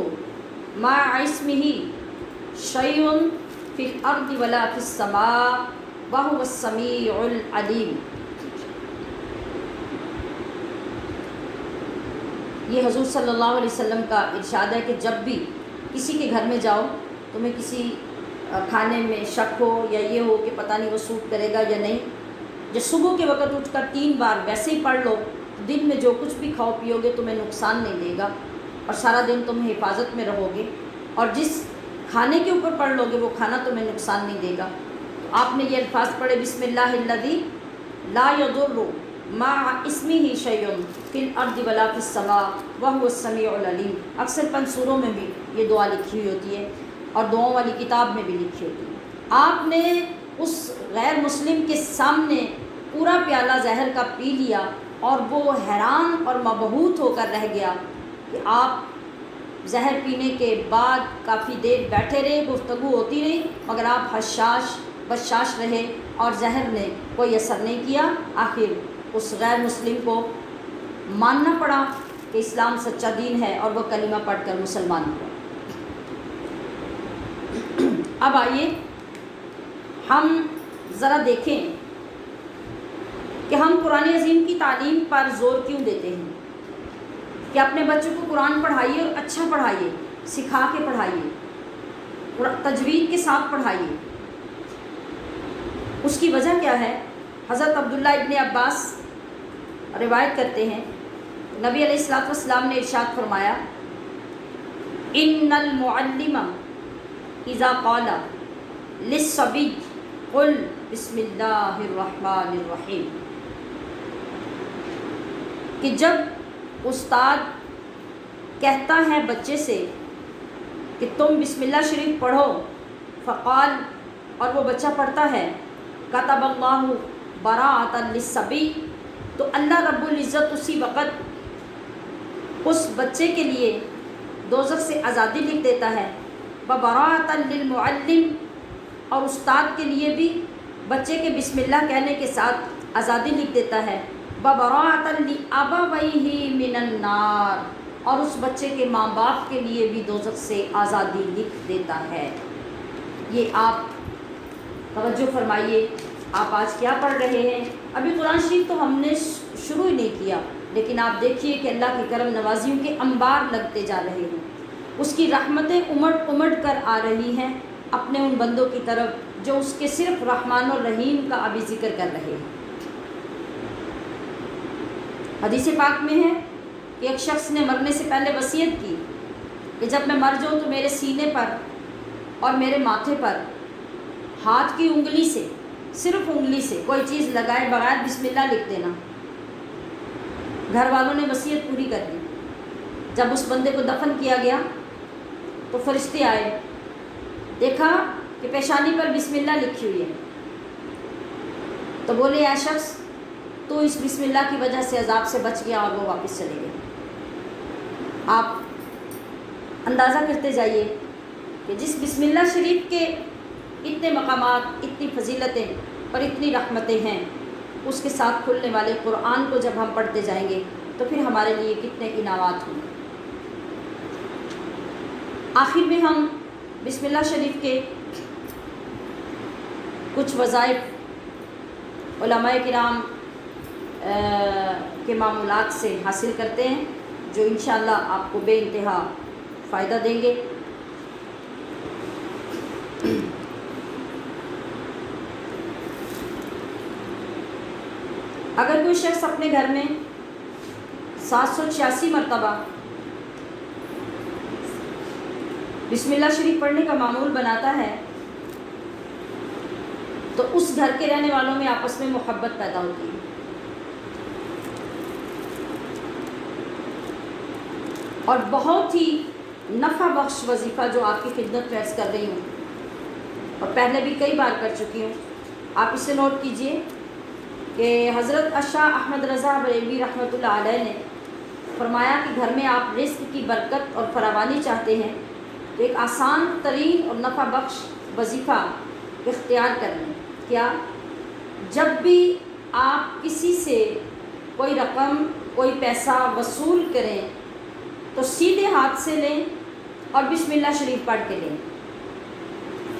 مع اسمہ شیء فی الارض ولا فی السماء وہو السمیع العلیم۔ یہ حضور صلی اللہ علیہ وسلم کا ارشاد ہے کہ جب بھی کسی کے گھر میں جاؤ تمہیں کسی کھانے میں شک ہو یا یہ ہو کہ پتہ نہیں وہ سوٹ کرے گا یا نہیں، جو صبح کے وقت اٹھ کر 3 بار ویسے ہی پڑھ لو، دن میں جو کچھ بھی کھاؤ پیو گے تمہیں نقصان نہیں دے گا اور سارا دن تم حفاظت میں رہو گے، اور جس کھانے کے اوپر پڑھ لو گے وہ کھانا تمہیں نقصان نہیں دے گا۔ تو آپ نے یہ الفاظ پڑھے بسم اللہ الذی لا یضر مع اسمہ شیء فی الارض ولا فی السماء وہو السمیع العلیم۔ اکثر پنسوروں میں بھی یہ دعا لکھی ہوئی ہوتی ہے اور دعاؤں والی کتاب میں بھی لکھی ہوتی ہے۔ آپ نے اس غیر مسلم کے سامنے پورا پیالہ زہر کا پی لیا اور وہ حیران اور مبہوت ہو کر رہ گیا کہ آپ زہر پینے کے بعد کافی دیر بیٹھے رہے، گفتگو ہوتی رہی مگر آپ حشاش بشاش رہے اور زہر نے کوئی اثر نہیں کیا۔ آخر اس غیر مسلم کو ماننا پڑا کہ اسلام سچا دین ہے اور وہ کلمہ پڑھ کر مسلمان ہوا۔ اب آئیے ہم ذرا دیکھیں کہ ہم قرآن عظیم کی تعلیم پر زور کیوں دیتے ہیں کہ اپنے بچوں کو قرآن پڑھائیے اور اچھا پڑھائیے، سکھا کے پڑھائیے، تجوید کے ساتھ پڑھائیے۔ اس کی وجہ کیا ہے؟ حضرت عبداللہ ابن عباس روایت کرتے ہیں نبی علیہ الصلوۃ والسلام نے ارشاد فرمایا ان المعلم اذا قال للصبی قل بسم اللہ الرحمن الرحیم، کہ جب استاد کہتا ہے بچے سے کہ تم بسم اللہ شریف پڑھو، فقال، اور وہ بچہ پڑھتا ہے، کتب اللہ براءۃ للصبی، تو اللہ رب العزت اسی وقت اس بچے کے لیے دوزخ سے آزادی لکھ دیتا ہے، وبراءۃ للمعلم، اور استاد کے لیے بھی بچے کے بسم اللہ کہنے کے ساتھ آزادی لکھ دیتا ہے، وبراءۃ لأبویہ من النار، اور اس بچے کے ماں باپ کے لیے بھی دوزخ سے آزادی لکھ دیتا ہے۔ یہ آپ توجہ فرمائیے، آپ آج کیا پڑھ رہے ہیں؟ ابھی قرآن شریف تو ہم نے شروع ہی نہیں کیا، لیکن آپ دیکھیے کہ اللہ کی کرم نوازیوں کے انبار لگتے جا رہے ہیں، اس کی رحمتیں امٹ امٹ کر آ رہی ہیں اپنے ان بندوں کی طرف جو اس کے صرف رحمان اور رحیم کا ابھی ذکر کر رہے ہیں۔ حدیث پاک میں ہے کہ ایک شخص نے مرنے سے پہلے وصیت کی کہ جب میں مر جاؤں تو میرے سینے پر اور میرے ماتھے پر ہاتھ کی انگلی سے، صرف انگلی سے کوئی چیز لگائے بغیر بسم اللہ لکھ دینا۔ گھر والوں نے وصیت پوری کر دی۔ جب اس بندے کو دفن کیا گیا تو فرشتے آئے، دیکھا کہ پیشانی پر بسم اللہ لکھی ہوئی ہے، تو بولے اے شخص تو اس بسم اللہ کی وجہ سے عذاب سے بچ گیا، اور وہ واپس چلے گئے۔ آپ اندازہ کرتے جائیے کہ جس بسم اللہ شریف کے اتنے مقامات، اتنی فضیلتیں اور اتنی رحمتیں ہیں، اس کے ساتھ کھلنے والے قرآن کو جب ہم پڑھتے جائیں گے تو پھر ہمارے لیے کتنے انعامات ہوں گے۔ آخر میں ہم بسم اللہ شریف کے کچھ وظائف علماء کرام کے معمولات سے حاصل کرتے ہیں جو انشاءاللہ آپ کو بے انتہا فائدہ دیں گے۔ اگر کوئی شخص اپنے گھر میں 786 مرتبہ بسم اللہ شریف پڑھنے کا معمول بناتا ہے تو اس گھر کے رہنے والوں میں آپس میں محبت پیدا ہوتی ہے۔ اور بہت ہی نفع بخش وظیفہ جو آپ کی خدمت میں عرض کر رہی ہوں اور پہلے بھی کئی بار کر چکی ہوں، آپ اسے نوٹ کیجئے کہ حضرت شاہ احمد رضا بریلوی رحمۃ اللہ علیہ نے فرمایا کہ گھر میں آپ رزق کی برکت اور فراوانی چاہتے ہیں تو ایک آسان ترین اور نفع بخش وظیفہ اختیار کر لیں۔ کیا؟ جب بھی آپ کسی سے کوئی رقم کوئی پیسہ وصول کریں تو سیدھے ہاتھ سے لیں اور بسم اللہ شریف پڑھ کے لیں،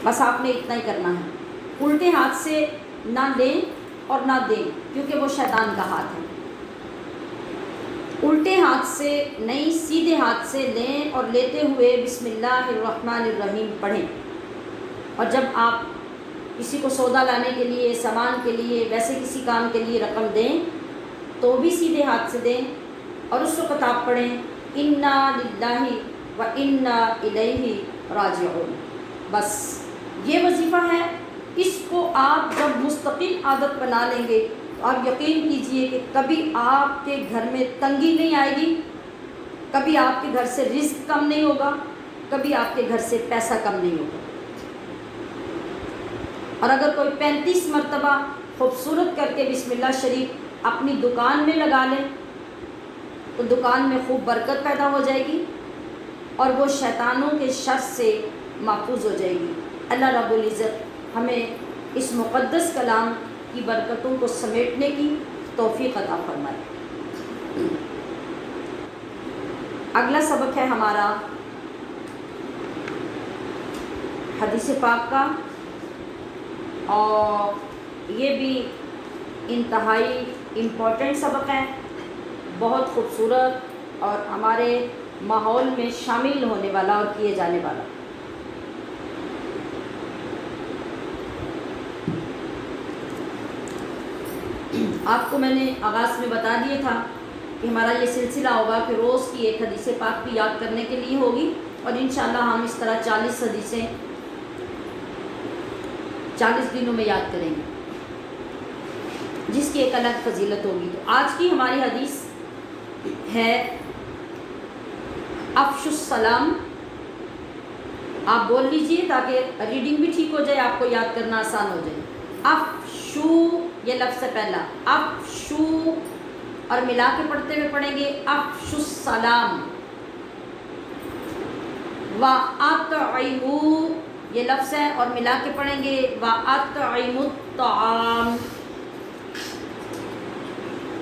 بس آپ نے اتنا ہی کرنا ہے۔ الٹے ہاتھ سے نہ لیں اور نہ دیں کیونکہ وہ شیطان کا ہاتھ ہے۔ الٹے ہاتھ سے نہیں، سیدھے ہاتھ سے لیں اور لیتے ہوئے بسم اللہ الرحمن الرحیم پڑھیں۔ اور جب آپ کسی کو سودا لانے کے لیے، سامان کے لیے، ویسے کسی کام کے لیے رقم دیں تو بھی سیدھے ہاتھ سے دیں اور اس وقت آپ پڑھیں انا للہ و انا الیہ راجعون۔ بس یہ وظیفہ ہے، اس کو آپ جب مستقل عادت بنا لیں گے تو آپ یقین کیجئے کہ کبھی آپ کے گھر میں تنگی نہیں آئے گی، کبھی آپ کے گھر سے رزق کم نہیں ہوگا، کبھی آپ کے گھر سے پیسہ کم نہیں ہوگا۔ اور اگر کوئی 35 مرتبہ خوبصورت کر کے بسم اللہ شریف اپنی دکان میں لگا لیں تو دکان میں خوب برکت پیدا ہو جائے گی اور وہ شیطانوں کے شر سے محفوظ ہو جائے گی۔ اللہ رب العزت ہمیں اس مقدس کلام کی برکتوں کو سمیٹنے کی توفیق عطا فرمائے۔ اگلا سبق ہے ہمارا حدیث پاک کا، اور یہ بھی انتہائی امپورٹنٹ سبق ہے، بہت خوبصورت اور ہمارے ماحول میں شامل ہونے والا اور کیے جانے والا۔ آپ کو میں نے آغاز میں بتا دیا تھا کہ ہمارا یہ سلسلہ ہوگا کہ روز کی ایک حدیث پاک بھی یاد کرنے کے لیے ہوگی، اور انشاءاللہ ہم اس طرح 40 حدیثیں 40 دنوں میں یاد کریں گے، جس کی ایک الگ فضیلت ہوگی۔ تو آج کی ہماری حدیث ہے افش السلام۔ آپ بول لیجئے تاکہ ریڈنگ بھی ٹھیک ہو جائے، آپ کو یاد کرنا آسان ہو جائے۔ افشو یہ لفظ ہے پہلا، افشو، اور ملا کے پڑھتے ہوئے پڑھیں گے افش السلام۔ وَأَطْعِمُوا یہ لفظ ہے اور ملا کے پڑھیں گے وَأَطْعِمُوا الطَّعَامَ،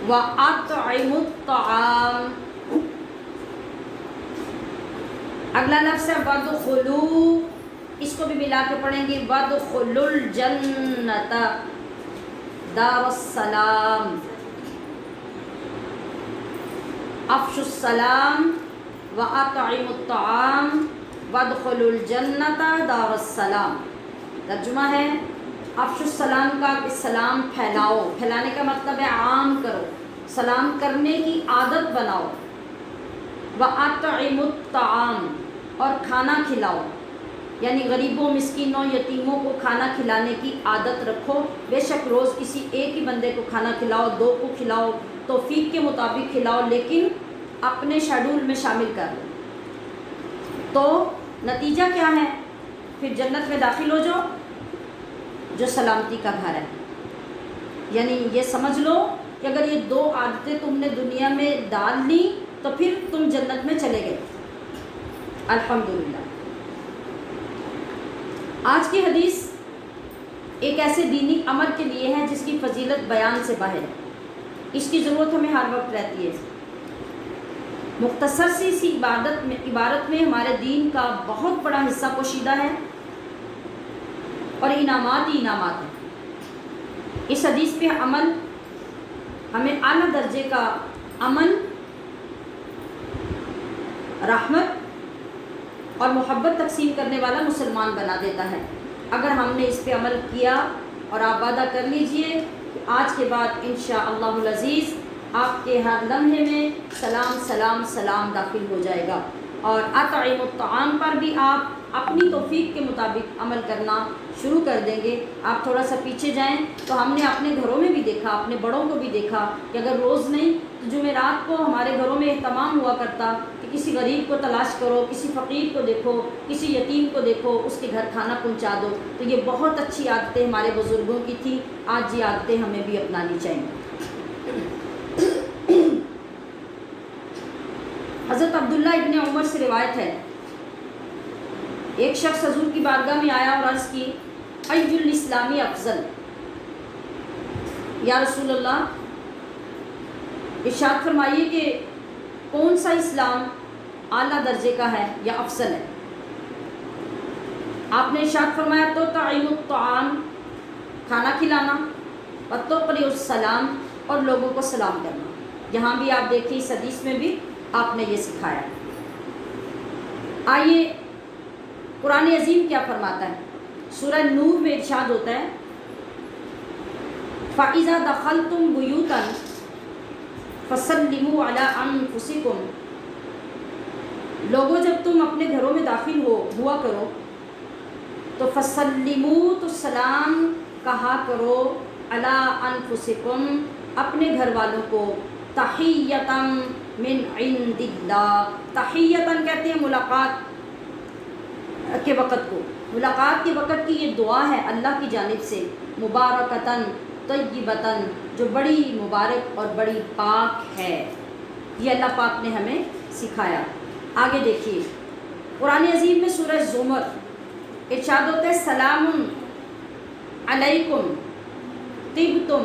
وَأَطْعِمُوا الطَّعَامَ۔ اگلا لفظ ہے وَادْخُلُوا، اس کو بھی ملا کے پڑھیں گے وَادْخُلُوا الْجَنَّةَ دار السلام۔ افشوا السلام وَأَطْعِمُوا الطَّعَامَ وَادْخُلُوا الْجَنَّةَ دار السلام۔ ترجمہ ہے افشوا السلام کا کہ سلام پھیلاؤ، پھیلانے کا مطلب ہے عام کرو، سلام کرنے کی عادت بناؤ۔ وَأَطْعِمُوا الطَّعَامَ اور کھانا کھلاؤ، یعنی غریبوں، مسکینوں، یتیموں کو کھانا کھلانے کی عادت رکھو۔ بے شک روز کسی ایک ہی بندے کو کھانا کھلاؤ، 2 کو کھلاؤ، توفیق کے مطابق کھلاؤ، لیکن اپنے شیڈول میں شامل کر لو۔ تو نتیجہ کیا ہے؟ پھر جنت میں داخل ہو جاؤ جو سلامتی کا گھر ہے۔ یعنی یہ سمجھ لو کہ اگر یہ 2 عادتیں تم نے دنیا میں ڈال لی تو پھر تم جنت میں چلے گئے، الحمدللہ۔ آج کی حدیث ایک ایسے دینی عمل کے لیے ہے جس کی فضیلت بیان سے باہر ہے، اس کی ضرورت ہمیں ہر وقت رہتی ہے۔ مختصر سی اسی عبارت میں ہمارے دین کا بہت بڑا حصہ پوشیدہ ہے اور انعامات ہی انعامات ہیں۔ اس حدیث پہ عمل ہمیں اعلیٰ درجے کا امن، رحمت اور محبت تقسیم کرنے والا مسلمان بنا دیتا ہے اگر ہم نے اس پہ عمل کیا۔ اور آپ وعدہ کر لیجئے کہ آج کے بعد انشاءاللہ العزیز آپ کے ہر لمحے میں سلام سلام سلام داخل ہو جائے گا، اور اطعموا الطعام پر بھی آپ اپنی توفیق کے مطابق عمل کرنا شروع کر دیں گے۔ آپ تھوڑا سا پیچھے جائیں تو ہم نے اپنے گھروں میں بھی دیکھا، اپنے بڑوں کو بھی دیکھا کہ اگر روز نہیں تو جمعرات کو ہمارے گھروں میں اہتمام ہوا کرتا کہ کسی غریب کو تلاش کرو، کسی فقیر کو دیکھو، کسی یتیم کو دیکھو، اس کے گھر کھانا پہنچا دو۔ تو یہ بہت اچھی عادتیں ہمارے بزرگوں کی تھی، آج یہ عادتیں ہمیں بھی اپنانی چاہیے۔ حضرت عبداللہ ابن عمر سے روایت ہے، ایک شخص حضور کی بارگاہ میں آیا اور عرض کی، ای الاسلامی افضل، یا رسول اللہ ارشاد فرمائیے کہ کون سا اسلام اعلیٰ درجے کا ہے یا افضل ہے؟ آپ نے ارشاد فرمایا تو تعیم الطعام، کھانا کھلانا، وتقری السلام، اور لوگوں کو سلام کرنا۔ یہاں بھی آپ دیکھیں اس حدیث میں بھی آپ نے یہ سکھایا۔ آئیے قرآن عظیم کیا فرماتا ہے؟ سورہ نور میں ارشاد ہوتا ہے، فَإِذَا دَخَلْتُمْ بُيُوتًا فَسَلِّمُوا عَلَىٰ أَنفُسِكُمْ، لوگوں جب تم اپنے گھروں میں داخل ہوا کرو تو فَسَلِّمُوا، تو سلام کہا کرو، عَلَىٰ أَنفُسِكُمْ، اپنے گھر والوں کو، تحیّةً من عند اللہ، تحیّةً کہتے ہیں ملاقات کے وقت کو، ملاقات کے وقت کی یہ دعا ہے اللہ کی جانب سے، مبارکتاً طیبتاً، جو بڑی مبارک اور بڑی پاک ہے، یہ اللہ پاک نے ہمیں سکھایا۔ آگے دیکھیے قرآن عظیم میں سورہ زمر ارشاد ہوتا ہے، سلام علیکم طبتم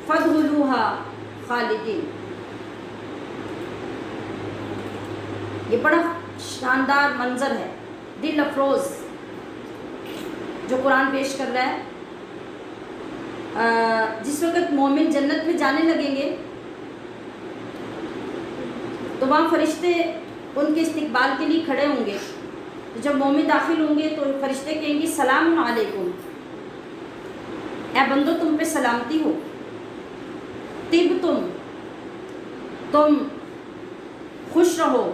فادخلوها خالدین۔ یہ بڑا شاندار منظر ہے، دل افروز، جو قرآن پیش کر رہا ہے۔ جس وقت مومن جنت میں جانے لگیں گے تو وہاں فرشتے ان کے استقبال کے لیے کھڑے ہوں گے، تو جب مومن داخل ہوں گے تو فرشتے کہیں گے، سلام علیکم، اے بندو تم پہ سلامتی ہو، طبتم، تم خوش رہو،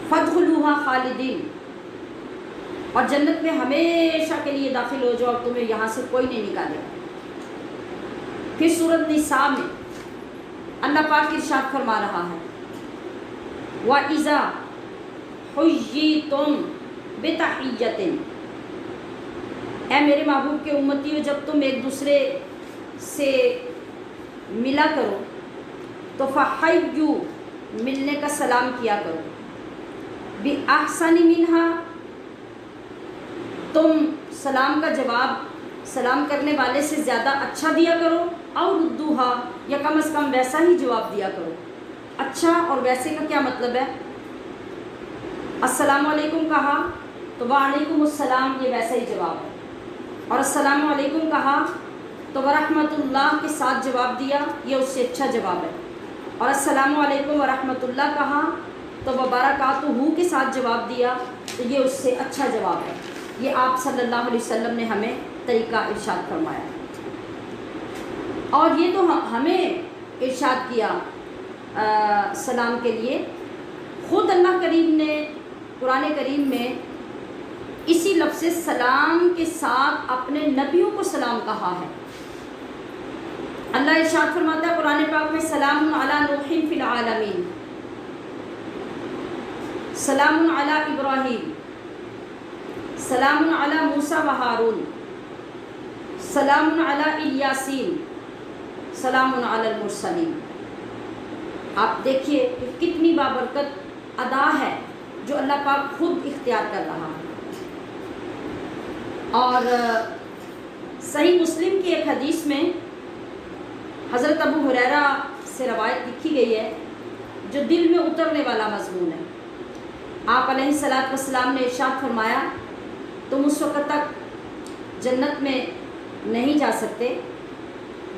فادخلوها خالدین، اور جنت میں ہمیشہ کے لیے داخل ہو جاؤ، تمہیں یہاں سے کوئی نہیں نکالے۔ پھر سورۃ نساء میں اللہ پاک ارشاد فرما رہا ہے، وَإِذَا حُيِّيتُم بِتَحِيَّةٍ، اے میرے محبوب کے امتیوں، جب تم ایک دوسرے سے ملا کرو تو فَحَيُّوا، ملنے کا سلام کیا کرو، بِأَحْسَنِ مِنْهَا، تم سلام کا جواب سلام کرنے والے سے زیادہ اچھا دیا کرو، اور ردوها، یا کم از کم ویسا ہی جواب دیا کرو۔ اچھا اور ویسے کا کیا مطلب ہے؟ السلام علیکم کہا تو وعلیکم السلام، یہ ویسا ہی جواب ہے، اور السلام علیکم کہا تو ورحمۃ اللہ کے ساتھ جواب دیا، یہ اس سے اچھا جواب ہے، اور السلام علیکم ورحمۃ اللہ کہا تو وبرکاتہ کے ساتھ جواب دیا تو یہ اس سے اچھا جواب ہے۔ یہ آپ صلی اللہ علیہ وسلم نے ہمیں طریقہ ارشاد فرمایا، اور یہ تو ہمیں ارشاد کیا سلام کے لیے، خود اللہ کریم نے قرآن کریم میں اسی لفظ سلام کے ساتھ اپنے نبیوں کو سلام کہا ہے۔ اللہ ارشاد فرماتا ہے قرآن پاک میں، سلام علی نوح فی العالمین، سلام علی ابراہیم، سلام علی موسیٰ و ہارون، سلام علی الیاسین، سلام علی المرسلین۔ آپ دیکھیے کہ کتنی بابرکت ادا ہے جو اللہ پاک خود اختیار کر رہا ہے۔ اور صحیح مسلم کی ایک حدیث میں حضرت ابو ہریرہ سے روایت لکھی گئی ہے، جو دل میں اترنے والا مضمون ہے۔ آپ علیہ الصلاۃ والسلام نے ارشاد فرمایا، تم اس وقت تک جنت میں نہیں جا سکتے